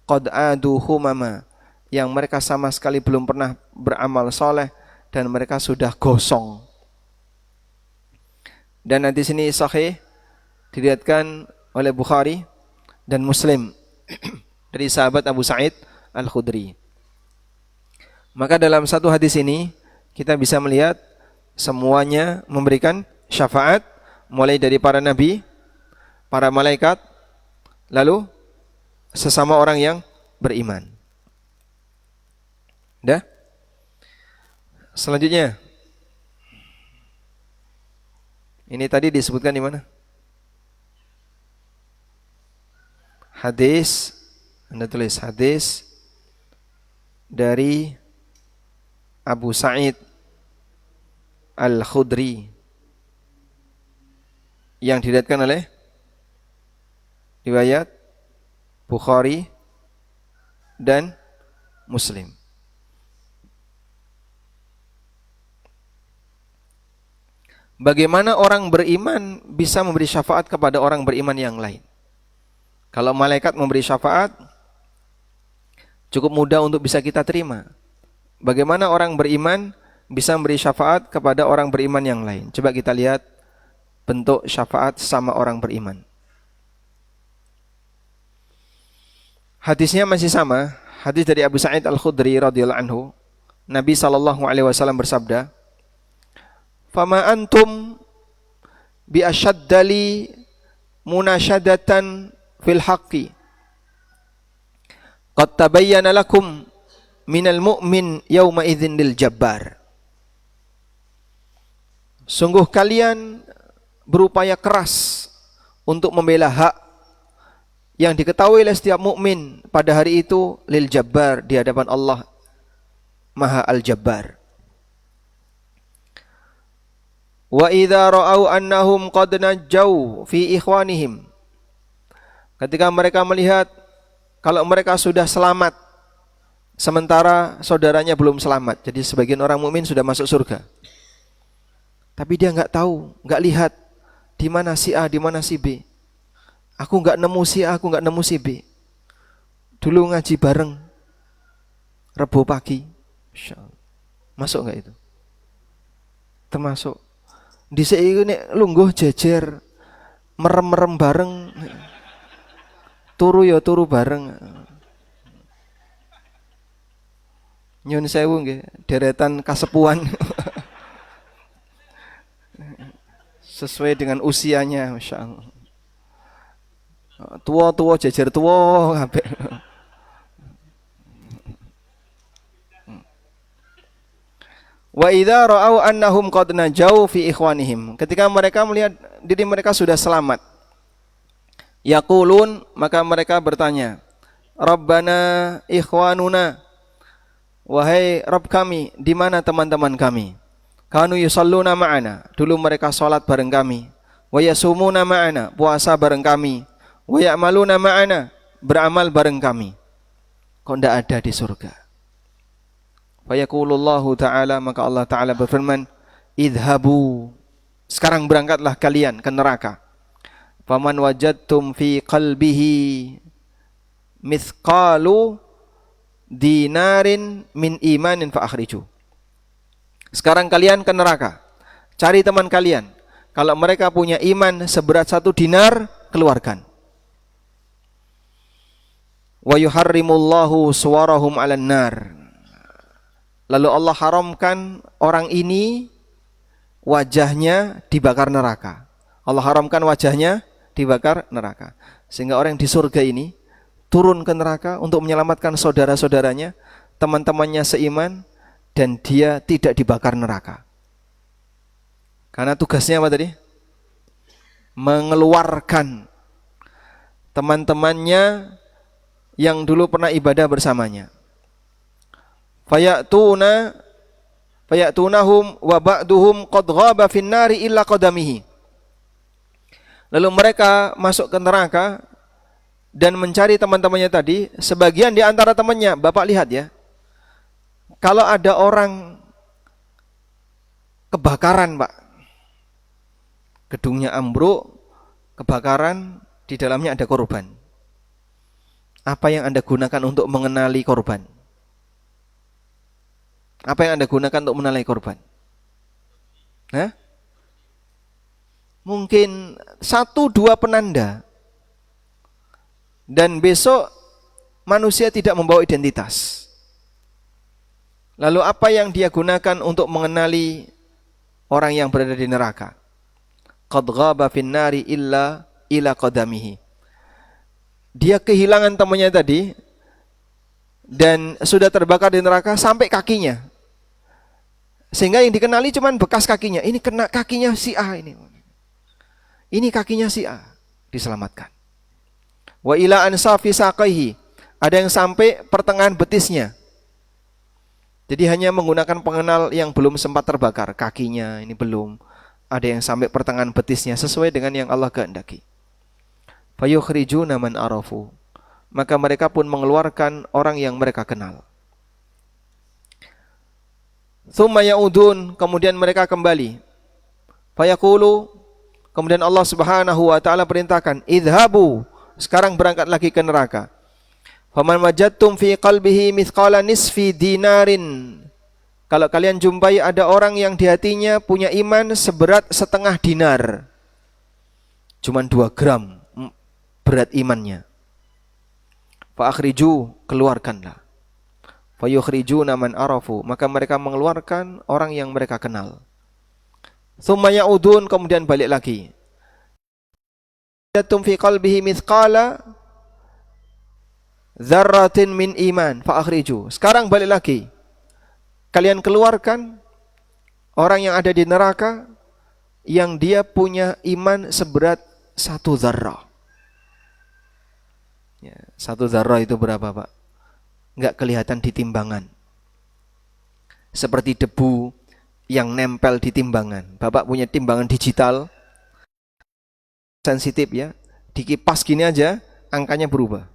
qad adu humama, yang mereka sama sekali belum pernah beramal soleh dan mereka sudah gosong. Dan nanti sini sahih diriwayatkan oleh Bukhari dan Muslim dari sahabat Abu Sa'id Al-Khudri. Maka dalam satu hadis ini kita bisa melihat semuanya memberikan syafaat, mulai dari para nabi, para malaikat, lalu sesama orang yang beriman. Dah? Selanjutnya, ini tadi disebutkan di mana? Hadis, Anda tulis hadis dari Abu Sa'id Al-Khudri yang diriwayatkan oleh riwayat Bukhari dan Muslim. Bagaimana orang beriman bisa memberi syafaat kepada orang beriman yang lain? Kalau malaikat memberi syafaat, cukup mudah untuk bisa kita terima. Bagaimana orang beriman bisa memberi syafaat kepada orang beriman yang lain? Coba kita lihat bentuk syafaat sama orang beriman. Hadisnya masih sama, hadis dari Abu Sa'id Al-Khudri radhiyallahu anhu. Nabi sallallahu alaihi wasallam bersabda, fama antum bi asyaddali munasyadatan fil haqqi qad tabayyana lakum minal mu'min yawma idzin lil jabbar. Sungguh kalian berupaya keras untuk membela hak yang diketahui oleh setiap mukmin pada hari itu lil jabbar, di hadapan Allah Maha Al-Jabbar. Wa idza ra'au annahum qad najau fi ikhwanihim. Ketika mereka melihat kalau mereka sudah selamat sementara saudaranya belum selamat. Jadi sebagian orang mukmin sudah masuk surga. Tapi dia enggak tahu, enggak lihat di mana si A, di mana si B. Aku enggak nemu si A, aku enggak nemu si B. Dulu ngaji bareng Rebo pagi. Insyaallah. Masuk enggak itu? Termasuk. Dhisik iku nek lungguh jejer merem-merem bareng. Turu ya turu bareng. Nyun sewu nggih, deretan kasepuan. Sesuai dengan usianya, masyaallah. Tua-tua jejer tua kabeh. Wa idza ra'au annahum qad najau fi ikhwanihim. Ketika mereka melihat diri mereka sudah selamat, yaqulun, maka mereka bertanya, Rabbana ikhwanuna, wahai Rabb kami, di mana teman-teman kami? Kanu yusalluna ma'ana, dulu mereka salat bareng kami. Wa yasumuna ma'ana, puasa bareng kami. Wa ya'maluna ma'ana, beramal bareng kami. Kok tidak ada di surga? Fa yaqulullahu ta'ala, maka Allah Ta'ala berfirman, idhabu, sekarang berangkatlah kalian ke neraka. Faman wajadtum fi qalbihi mithqalu dinarin min imanin fa akhriju. Sekarang kalian ke neraka, cari teman kalian. Kalau mereka punya iman seberat 1 dinar, keluarkan. Wa yuharrimullahu suwarahum 'alan nar. Lalu Allah haramkan orang ini wajahnya dibakar neraka. Allah haramkan wajahnya dibakar neraka. Sehingga orang di surga ini turun ke neraka untuk menyelamatkan saudara-saudaranya, teman-temannya seiman, dan dia tidak dibakar neraka. Karena tugasnya apa tadi? Mengeluarkan teman-temannya yang dulu pernah ibadah bersamanya. Fayatunahum wa ba'duhum qad ghaba fin nari illa qadamihi. Lalu mereka masuk ke neraka dan mencari teman-temannya tadi. Sebagian di antara temannya, Bapak lihat ya, kalau ada orang kebakaran, Pak, gedungnya ambruk, kebakaran, di dalamnya ada korban. Apa yang Anda gunakan untuk mengenali korban? Apa yang Anda gunakan untuk mengenali korban? Hah? Mungkin 1-2 penanda. Dan besok manusia tidak membawa identitas. Lalu apa yang dia gunakan untuk mengenali orang yang berada di neraka? Qad ghaba fin nari illa qadamihi. Dia kehilangan temannya tadi dan sudah terbakar di neraka sampai kakinya. Sehingga yang dikenali cuma bekas kakinya. Ini kena kakinya si A ini. Ini kakinya si A, diselamatkan. Wa ila ansafi saqaihi, ada yang sampai pertengahan betisnya. Jadi hanya menggunakan pengenal yang belum sempat terbakar, kakinya ini belum. Ada yang sampai pertengahan betisnya sesuai dengan yang Allah kehendaki. Fayukhrijuna man arafu, maka mereka pun mengeluarkan orang yang mereka kenal. Tsumma yaudun, kemudian mereka kembali. Fayaqulu, kemudian Allah Subhanahu wa taala perintahkan, idhabu, sekarang berangkat lagi ke neraka. Faman wajadtum fi qalbihi mithqala nisfi dinarin. Kalau kalian jumpai ada orang yang di hatinya punya iman seberat setengah dinar. Cuman 2 gram berat imannya. Fa akhriju, keluarkanlah. Fa yukhrijuna man arafu, maka mereka mengeluarkan orang yang mereka kenal. Tsumma ya'udun, kemudian balik lagi. Yatum fi qalbihi mithqala dzarratin min iman fa akhriju. Sekarang balik lagi. Kalian keluarkan orang yang ada di neraka yang dia punya iman seberat 1 zarrah. Ya, 1 zarrah itu berapa, Pak? Enggak kelihatan di timbangan. Seperti debu yang nempel di timbangan. Bapak punya timbangan digital, sensitif ya. Dikipas gini aja, angkanya berubah.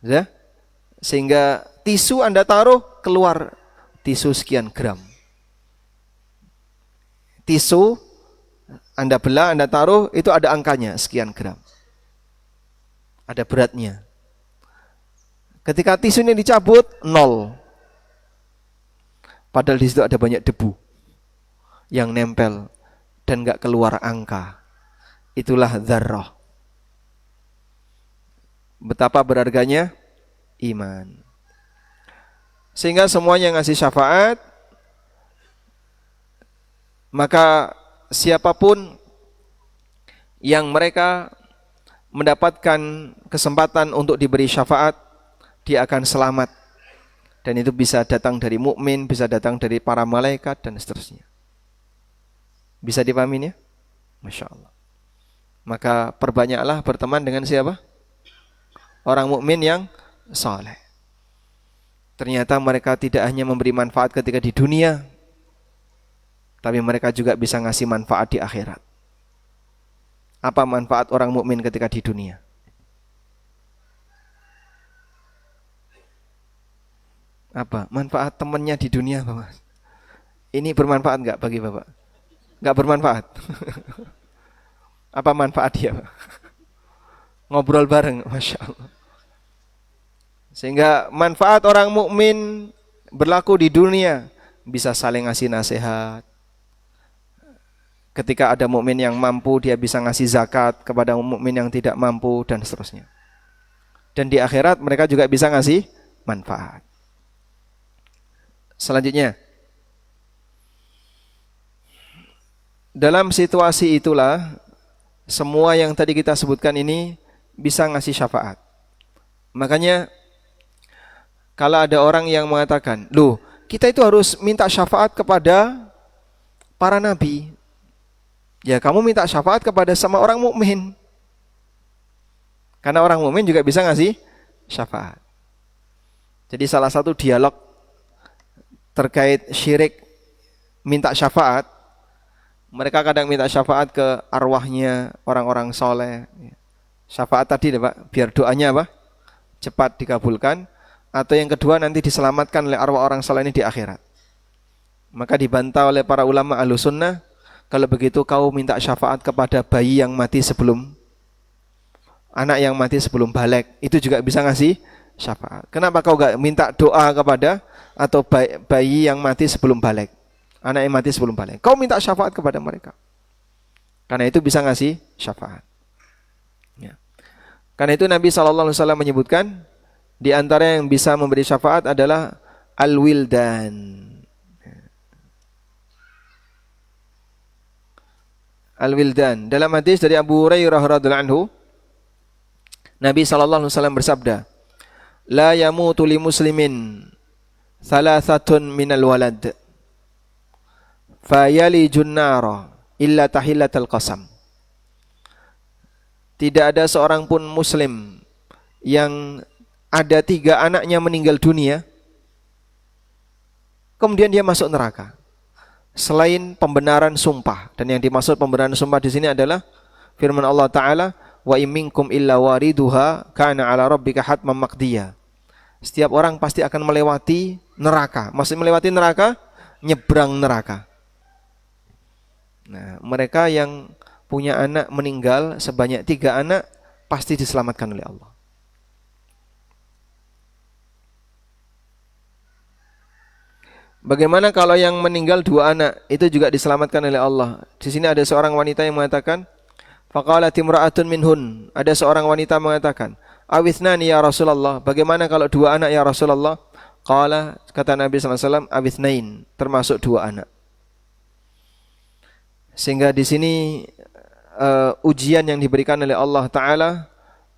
Ya? Sehingga tisu Anda taruh, keluar tisu sekian gram. Tisu Anda belah, Anda taruh, itu ada angkanya sekian gram. Ada beratnya. Ketika tisunya dicabut, 0. Padahal di situ ada banyak debu yang nempel dan enggak keluar angka. Itulah dzarrah. Betapa berharganya iman. Sehingga semuanya ngasih syafaat, maka siapapun yang mereka mendapatkan kesempatan untuk diberi syafaat, dia akan selamat. Dan itu bisa datang dari mukmin, bisa datang dari para malaikat dan seterusnya. Bisa dipahami ya? Masya Allah. Maka perbanyaklah berteman dengan siapa? Orang mukmin yang saleh. Ternyata mereka tidak hanya memberi manfaat ketika di dunia, tapi mereka juga bisa ngasih manfaat di akhirat. Apa manfaat orang mukmin ketika di dunia? Apa manfaat temannya di dunia, Bapak? Ini bermanfaat enggak bagi Bapak? Enggak bermanfaat. Apa manfaat dia, Pak? Ngobrol bareng, Masya Allah. Sehingga manfaat orang mukmin berlaku di dunia, bisa saling ngasih nasihat. Ketika ada mukmin yang mampu, dia bisa ngasih zakat kepada mukmin yang tidak mampu dan seterusnya. Dan di akhirat mereka juga bisa ngasih manfaat. Selanjutnya, dalam situasi itulah semua yang tadi kita sebutkan ini bisa ngasih syafaat. Makanya kalau ada orang yang mengatakan, loh, kita itu harus minta syafaat kepada para nabi. Ya, kamu minta syafaat kepada sama orang mukmin. Karena orang mukmin juga bisa ngasih syafaat. Jadi salah satu dialog terkait syirik minta syafaat, mereka kadang minta syafaat ke arwahnya orang-orang soleh. Syafaat tadi Pak, biar doanya apa? Cepat dikabulkan. Atau yang kedua nanti diselamatkan oleh arwah orang soleh ini di akhirat. Maka dibantah oleh para ulama Ahlussunnah, kalau begitu kau minta syafaat kepada bayi yang mati sebelum, anak yang mati sebelum balik, itu juga bisa ngasih syafaat. Kenapa kau gak minta doa kepada atau bayi yang mati sebelum balik, anak yang mati sebelum balik? Kau minta syafaat kepada mereka. Karena itu bisa ngasih syafaat. Ya. Karena itu Nabi SAW menyebutkan, di antara yang bisa memberi syafaat adalah al-wildan. Al-wildan. Dalam hadis dari Abu Hurairah radhiyallahu anhu, Nabi SAW bersabda, la yamutu li muslimin thalathatun minal walad fayalijun nara illa tahillatal qasam. Tidak ada seorang pun muslim yang ada 3 anaknya meninggal dunia kemudian dia masuk neraka selain pembenaran sumpah. Dan yang dimaksud pembenaran sumpah di sini adalah firman Allah Ta'ala, wa imminkum illa wariduha kana ala rabbika hatman maqdiya. Setiap orang pasti akan melewati neraka. Maksud melewati neraka, nyebrang neraka. Nah, mereka yang punya anak meninggal sebanyak 3 anak pasti diselamatkan oleh Allah. Bagaimana kalau yang meninggal 2 anak, itu juga diselamatkan oleh Allah. Di sini ada seorang wanita yang mengatakan, faqalat imra'atun minhun, ada seorang wanita mengatakan, awithnani ya Rasulullah, bagaimana kalau 2 anak ya Rasulullah? Qala, kata Nabi SAW, awithnain, termasuk 2 anak. Sehingga di sini ujian yang diberikan oleh Allah Ta'ala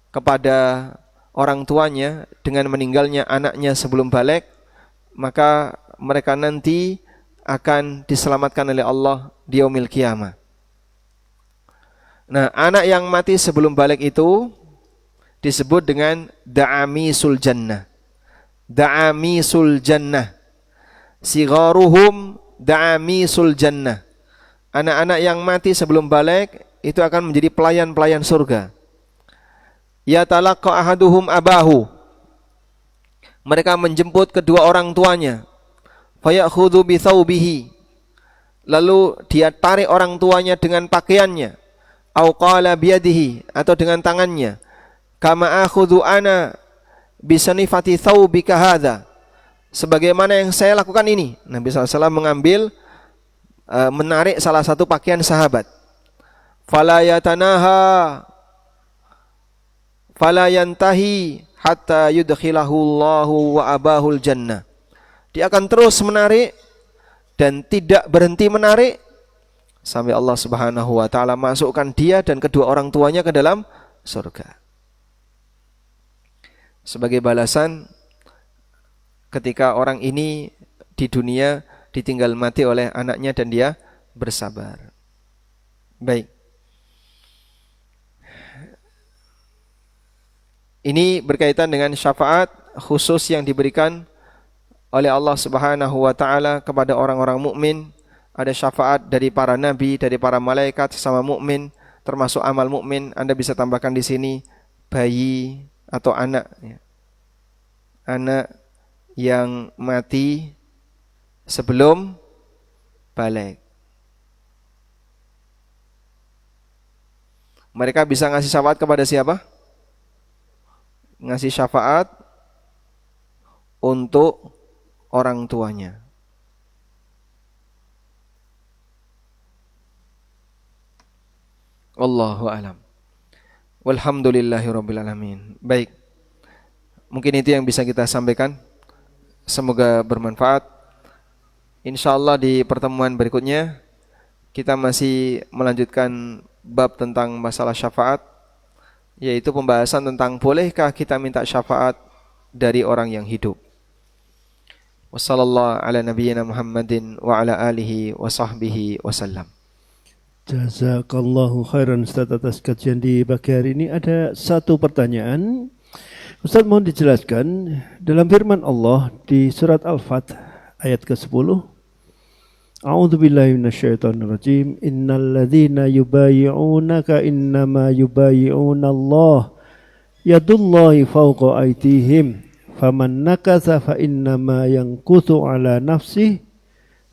kepada orang tuanya dengan meninggalnya anaknya sebelum balik, maka mereka nanti akan diselamatkan oleh Allah di yaumil qiyamah. Nah, anak yang mati sebelum balik itu disebut dengan da'amisul jannah. Da'amisul jannah. Sigharuhum da'amisul jannah. Anak-anak yang mati sebelum balik itu akan menjadi pelayan-pelayan surga. Yatalaqqa ahaduhum abahu. Mereka menjemput kedua orang tuanya. Fayakhudhu bi thawbihi. Lalu dia tarik orang tuanya dengan pakaiannya. Au qala biyadihi, atau dengan tangannya. Kama akhudhu ana bisanifati thawbika hadha. Sebagaimana yang saya lakukan ini. Nabi SAW mengambil menarik salah satu pakaian sahabat. Fala yatanaha fala yantahi hatta yudkhilahu Allahu wa abahul jannah. Dia akan terus menarik dan tidak berhenti menarik sampai Allah Subhanahu wa taala masukkan dia dan kedua orang tuanya ke dalam surga. Sebagai balasan ketika orang ini di dunia ditinggal mati oleh anaknya dan dia bersabar. Baik. Ini berkaitan dengan syafaat khusus yang diberikan oleh Allah Subhanahu wa taala kepada orang-orang mukmin. Ada syafaat dari para nabi, dari para malaikat sesama mukmin, termasuk amal mukmin. Anda bisa tambahkan di sini bayi atau anak, ya. Anak yang mati sebelum balik. Mereka bisa ngasih syafaat kepada siapa? Ngasih syafaat untuk orang tuanya. Wallahu a'lam. Walhamdulillahirabbil alamin. Baik. Mungkin itu yang bisa kita sampaikan. Semoga bermanfaat. Insyaallah di pertemuan berikutnya kita masih melanjutkan bab tentang masalah syafaat, yaitu pembahasan tentang bolehkah kita minta syafaat dari orang yang hidup. Wassallallahu ala nabiyyina Muhammadin wa ala alihi wa sahbihi wasallam. Jazakallahu khairan Ustaz atas kajian di pagi hari ini. Ada satu pertanyaan. Ustaz mohon dijelaskan dalam firman Allah di surat Al-Fath ayat ke-10. A'udzu billahi minasyaitonir rajim. Innal ladzina yubayyi'unaka innama yubayyi'una Allah. Yadullahi fawqa aydihim. Faman nakatha fa innama yanquthu ala nafsihi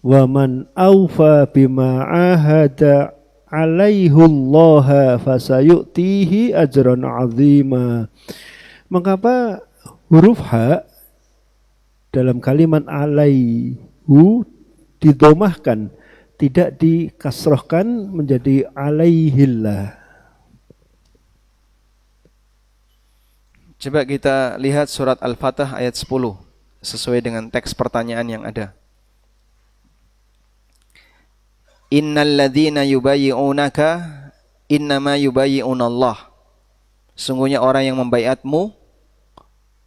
wa man awfa bima ahada alaihullaha fasayu'tihi ajran 'azima. Mengapa huruf H dalam kalimat alaihu didomahkan, tidak dikasrohkan menjadi alaihillah? Coba kita lihat surat Al-Fatah ayat 10 sesuai dengan teks pertanyaan yang ada. Innal ladzina yubayyi'unaka innama yubayyi'unallah. Sungguhnya orang yang membaiatmu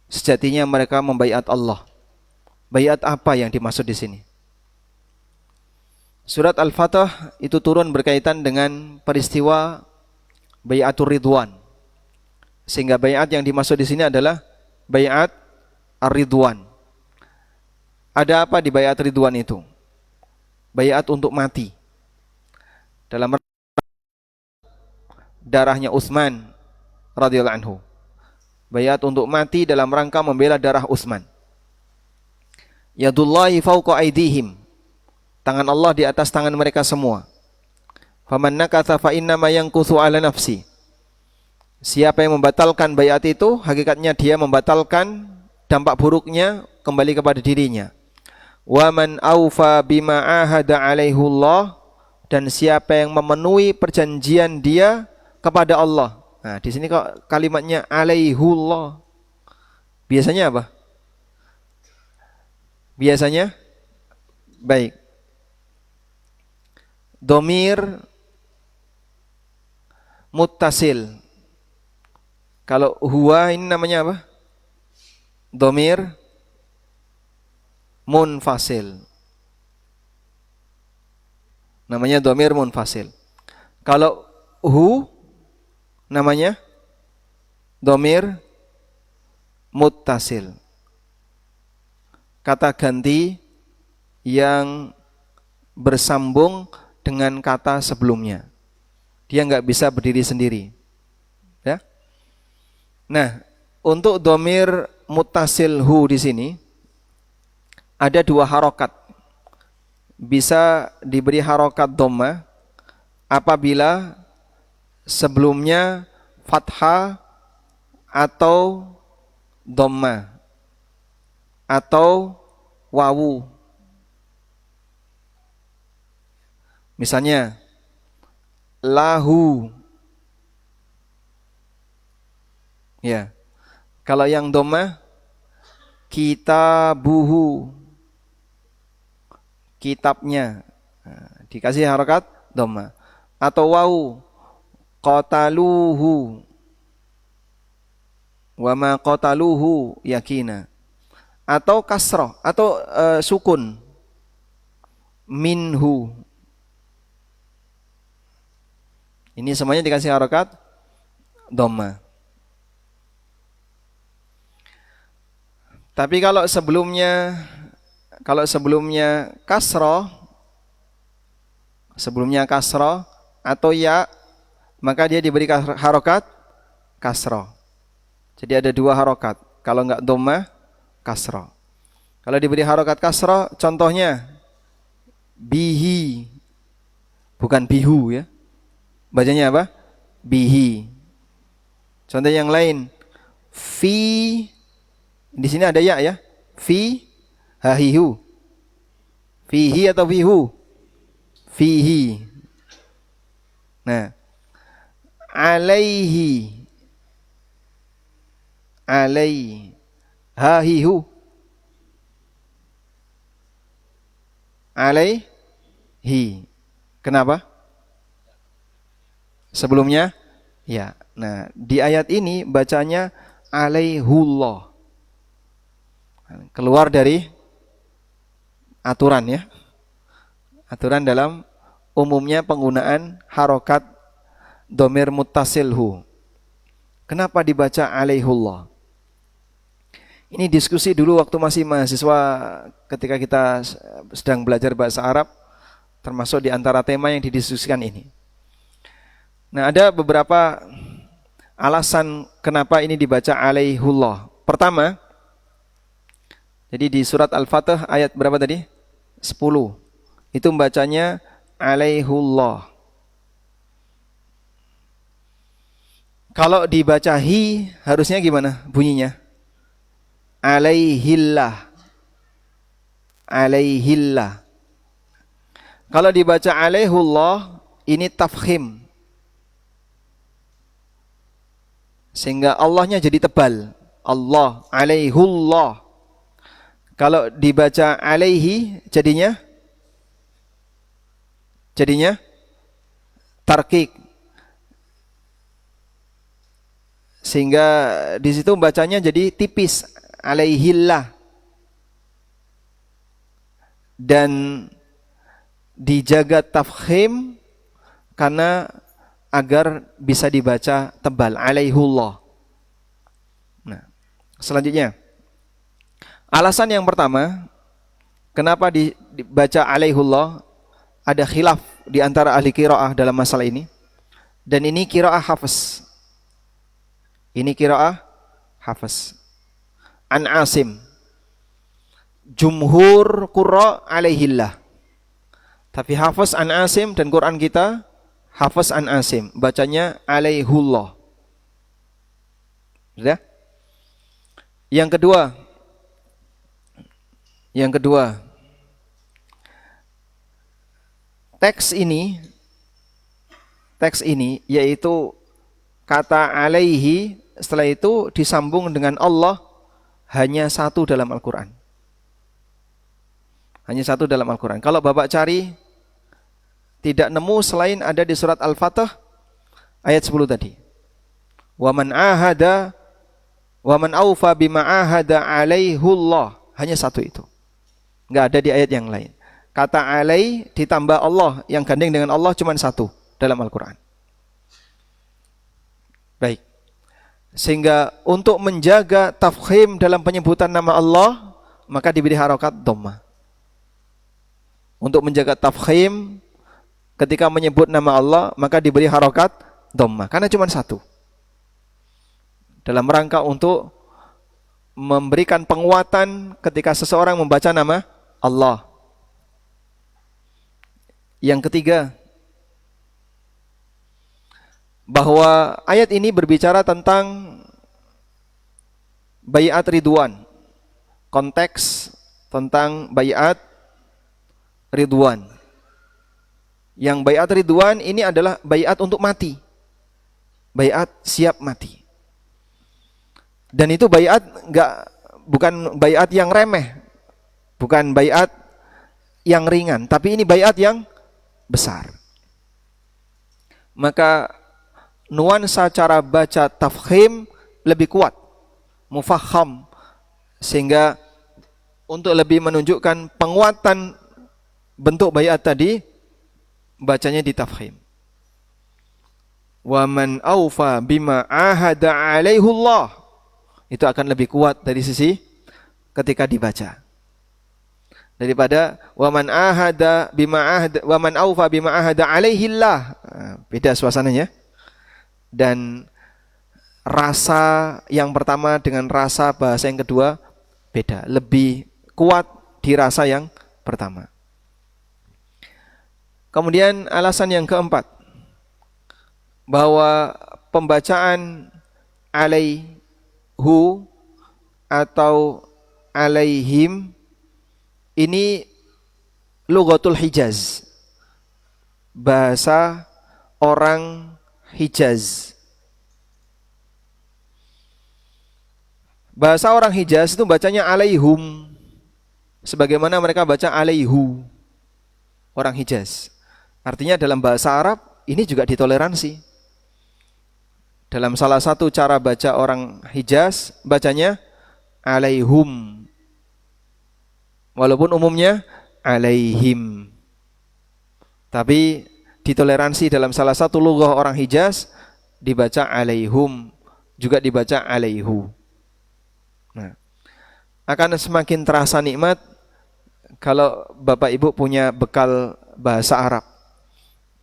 sejatinya mereka membaiat Allah. Baiat apa yang dimaksud di sini? Surat Al-Fatah itu turun berkaitan dengan peristiwa baiatur ridwan. Sehingga baiat yang dimaksud di sini adalah baiat ar-ridwan. Ada apa di baiat ridwan itu? Baiat untuk mati. Dalam darahnya Utsman radhiyallahu anhu. Baiat untuk mati dalam rangka membela darah Utsman. Yadullahi fawqa aydihim. Tangan Allah di atas tangan mereka semua. Faman nakatha fa innama yanquthu ala nafsi. Siapa yang membatalkan baiat itu, hakikatnya dia membatalkan dampak buruknya kembali kepada dirinya. Wa man aufa bima ahada alaihullah, dan siapa yang memenuhi perjanjian dia kepada Allah. Nah, di sini kok kalimatnya alaihullah. Biasanya apa? Biasanya baik. Domir muttasil. Kalau huwa ini namanya apa? Dhamir munfasil. Namanya dhamir munfasil. Kalau hu namanya dhamir muttasil. Kata ganti yang bersambung dengan kata sebelumnya. Dia nggak bisa berdiri sendiri. Ya. Nah, untuk dhamir muttasil hu di sini ada 2 harokat. Bisa diberi harokat dhamma apabila sebelumnya fathah atau dhamma atau wawu. Misalnya lahu. Ya. Kalau yang dhamma kitabuhu. Kitabnya. Nah, dikasih harokat dhamma. Atau wawu qataluhu. Wa ma qataluhu yakina. Atau kasrah atau sukun minhu. Ini semuanya dikasih harokat dhamma. Tapi kalau sebelumnya kasrah atau ya, maka dia diberi harokat kasrah. Jadi ada 2 harokat. Kalau enggak dhamma, kasrah. Kalau diberi harokat kasrah, contohnya bihi, bukan bihu ya. Bacanya apa? Bihi. Contoh yang lain, fi. Di sini ada ya. Fi, hahihu. Fihi atau fihu? Fihi. Nah, alaihi. Alaihi. Hahihu. Alaihi. Kenapa? Sebelumnya ya. Nah, di ayat ini bacanya alaihullah. Keluar dari aturan ya. Aturan dalam umumnya penggunaan harokat dhamir muttasilhu. Kenapa dibaca alaihullah? Ini diskusi dulu waktu masih mahasiswa ketika kita sedang belajar bahasa Arab, termasuk di antara tema yang didiskusikan ini. Nah, ada beberapa alasan kenapa ini dibaca alaihullah. Pertama, jadi di surat Al-Fatih ayat berapa tadi? 10. Itu membacanya alaihullah. Kalau dibaca hi, harusnya gimana bunyinya? Alaihillah. Alaihillah. Kalau dibaca alaihullah, ini tafkhim. Sehingga Allahnya jadi tebal. Allah, alaihullah. Kalau dibaca alaihi, jadinya tarkik. Sehingga di situ bacanya jadi tipis, alaihillah. Dan dijaga tafkhim karena agar bisa dibaca tebal, alaihullah. Nah, selanjutnya alasan yang pertama kenapa dibaca alaihullah, ada khilaf di antara ahli qiraah dalam masalah ini. Dan ini qiraah Hafs. Ini qiraah Hafs. An Asim. Jumhur qurra alaihillah. Tapi Hafs an Asim dan Quran kita Hafs an Asim, bacanya alaihullah. Sudah? Yang kedua, teks ini yaitu kata alaihi, setelah itu disambung dengan Allah, hanya 1 dalam Al-Quran. Hanya 1 dalam Al-Quran. Kalau Bapak cari, tidak nemu selain ada di surat Al-Fatih ayat 10 tadi. Wa man aufa bima ahada alaihullah. Hanya satu itu. Enggak ada di ayat yang lain. Kata alai ditambah Allah, yang gandeng dengan Allah cuma satu dalam Al-Quran. Baik. Sehingga untuk menjaga tafkhim dalam penyebutan nama Allah, maka diberi harokat dhammah. Untuk menjaga tafkhim ketika menyebut nama Allah, maka diberi harokat dhammah. Karena cuma satu. Dalam rangka untuk memberikan penguatan ketika seseorang membaca nama Allah. Yang ketiga, bahwa ayat ini berbicara tentang baiat ridwan. Konteks tentang baiat ridwan. Yang baiat ridwan ini adalah baiat untuk mati. Baiat siap mati. Dan itu baiat bukan baiat yang remeh. Bukan baiat yang ringan, tapi ini baiat yang besar. Maka nuansa cara baca tafkhim lebih kuat, mufakham, sehingga untuk lebih menunjukkan penguatan bentuk baiat tadi, bacanya di tafkhim. Wa man aufa bima ahada alaihullah. Itu akan lebih kuat dari sisi ketika dibaca. Daripada wa man aufa bima ahada alaihillah. Beda suasananya. Dan rasa yang pertama dengan rasa bahasa yang kedua beda, lebih kuat di rasa yang pertama. Kemudian alasan yang keempat, bahwa pembacaan alaihu atau alaihim ini lughatul Hijaz, bahasa orang Hijaz. Bahasa orang Hijaz itu bacanya alaihum, sebagaimana mereka baca alaihu, orang Hijaz. Artinya dalam bahasa Arab ini juga ditoleransi. Dalam salah satu cara baca orang Hijaz, bacanya alaihum, walaupun umumnya alaihim. Tapi ditoleransi dalam salah satu lughah orang Hijaz, dibaca alaihum, juga dibaca alaihu. Nah, akan semakin terasa nikmat kalau Bapak Ibu punya bekal bahasa Arab,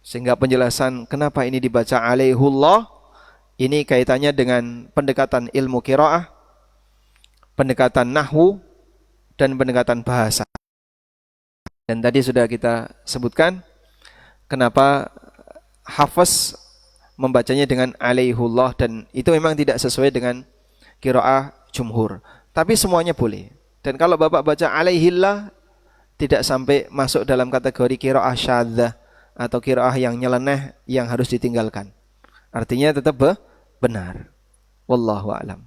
sehingga penjelasan kenapa ini dibaca alaihullah ini kaitannya dengan pendekatan ilmu qiraah, pendekatan nahwu, dan pendekatan bahasa. Dan tadi sudah kita sebutkan kenapa Hafiz membacanya dengan alaihullah, dan itu memang tidak sesuai dengan qiraah jumhur. Tapi semuanya boleh. Dan kalau Bapak baca alaihillah, tidak sampai masuk dalam kategori qiraah syadzah atau qiraah yang nyeleneh yang harus ditinggalkan. Artinya tetap benar. Wallahu a'lam.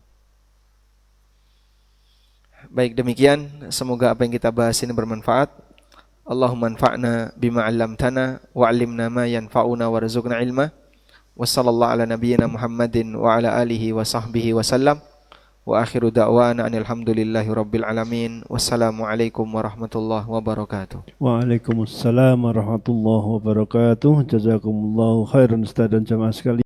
Baik, demikian, semoga apa yang kita bahas ini bermanfaat. Allahumma anfa'na bima 'allamtana wa 'allimna ma yanfa'una warzuqna ilma. Wassallallahu ala nabiyyina Muhammadin wa ala alihi wa sahbihi wasallam. Wa akhiru da'wana alhamdulillahi rabbil alamin. Wassalamualaikum warahmatullahi wabarakatuh. Waalaikumsalam warahmatullahi wabarakatuh. Jazakumullahu khairan Ustaz dan jamaah sekalian.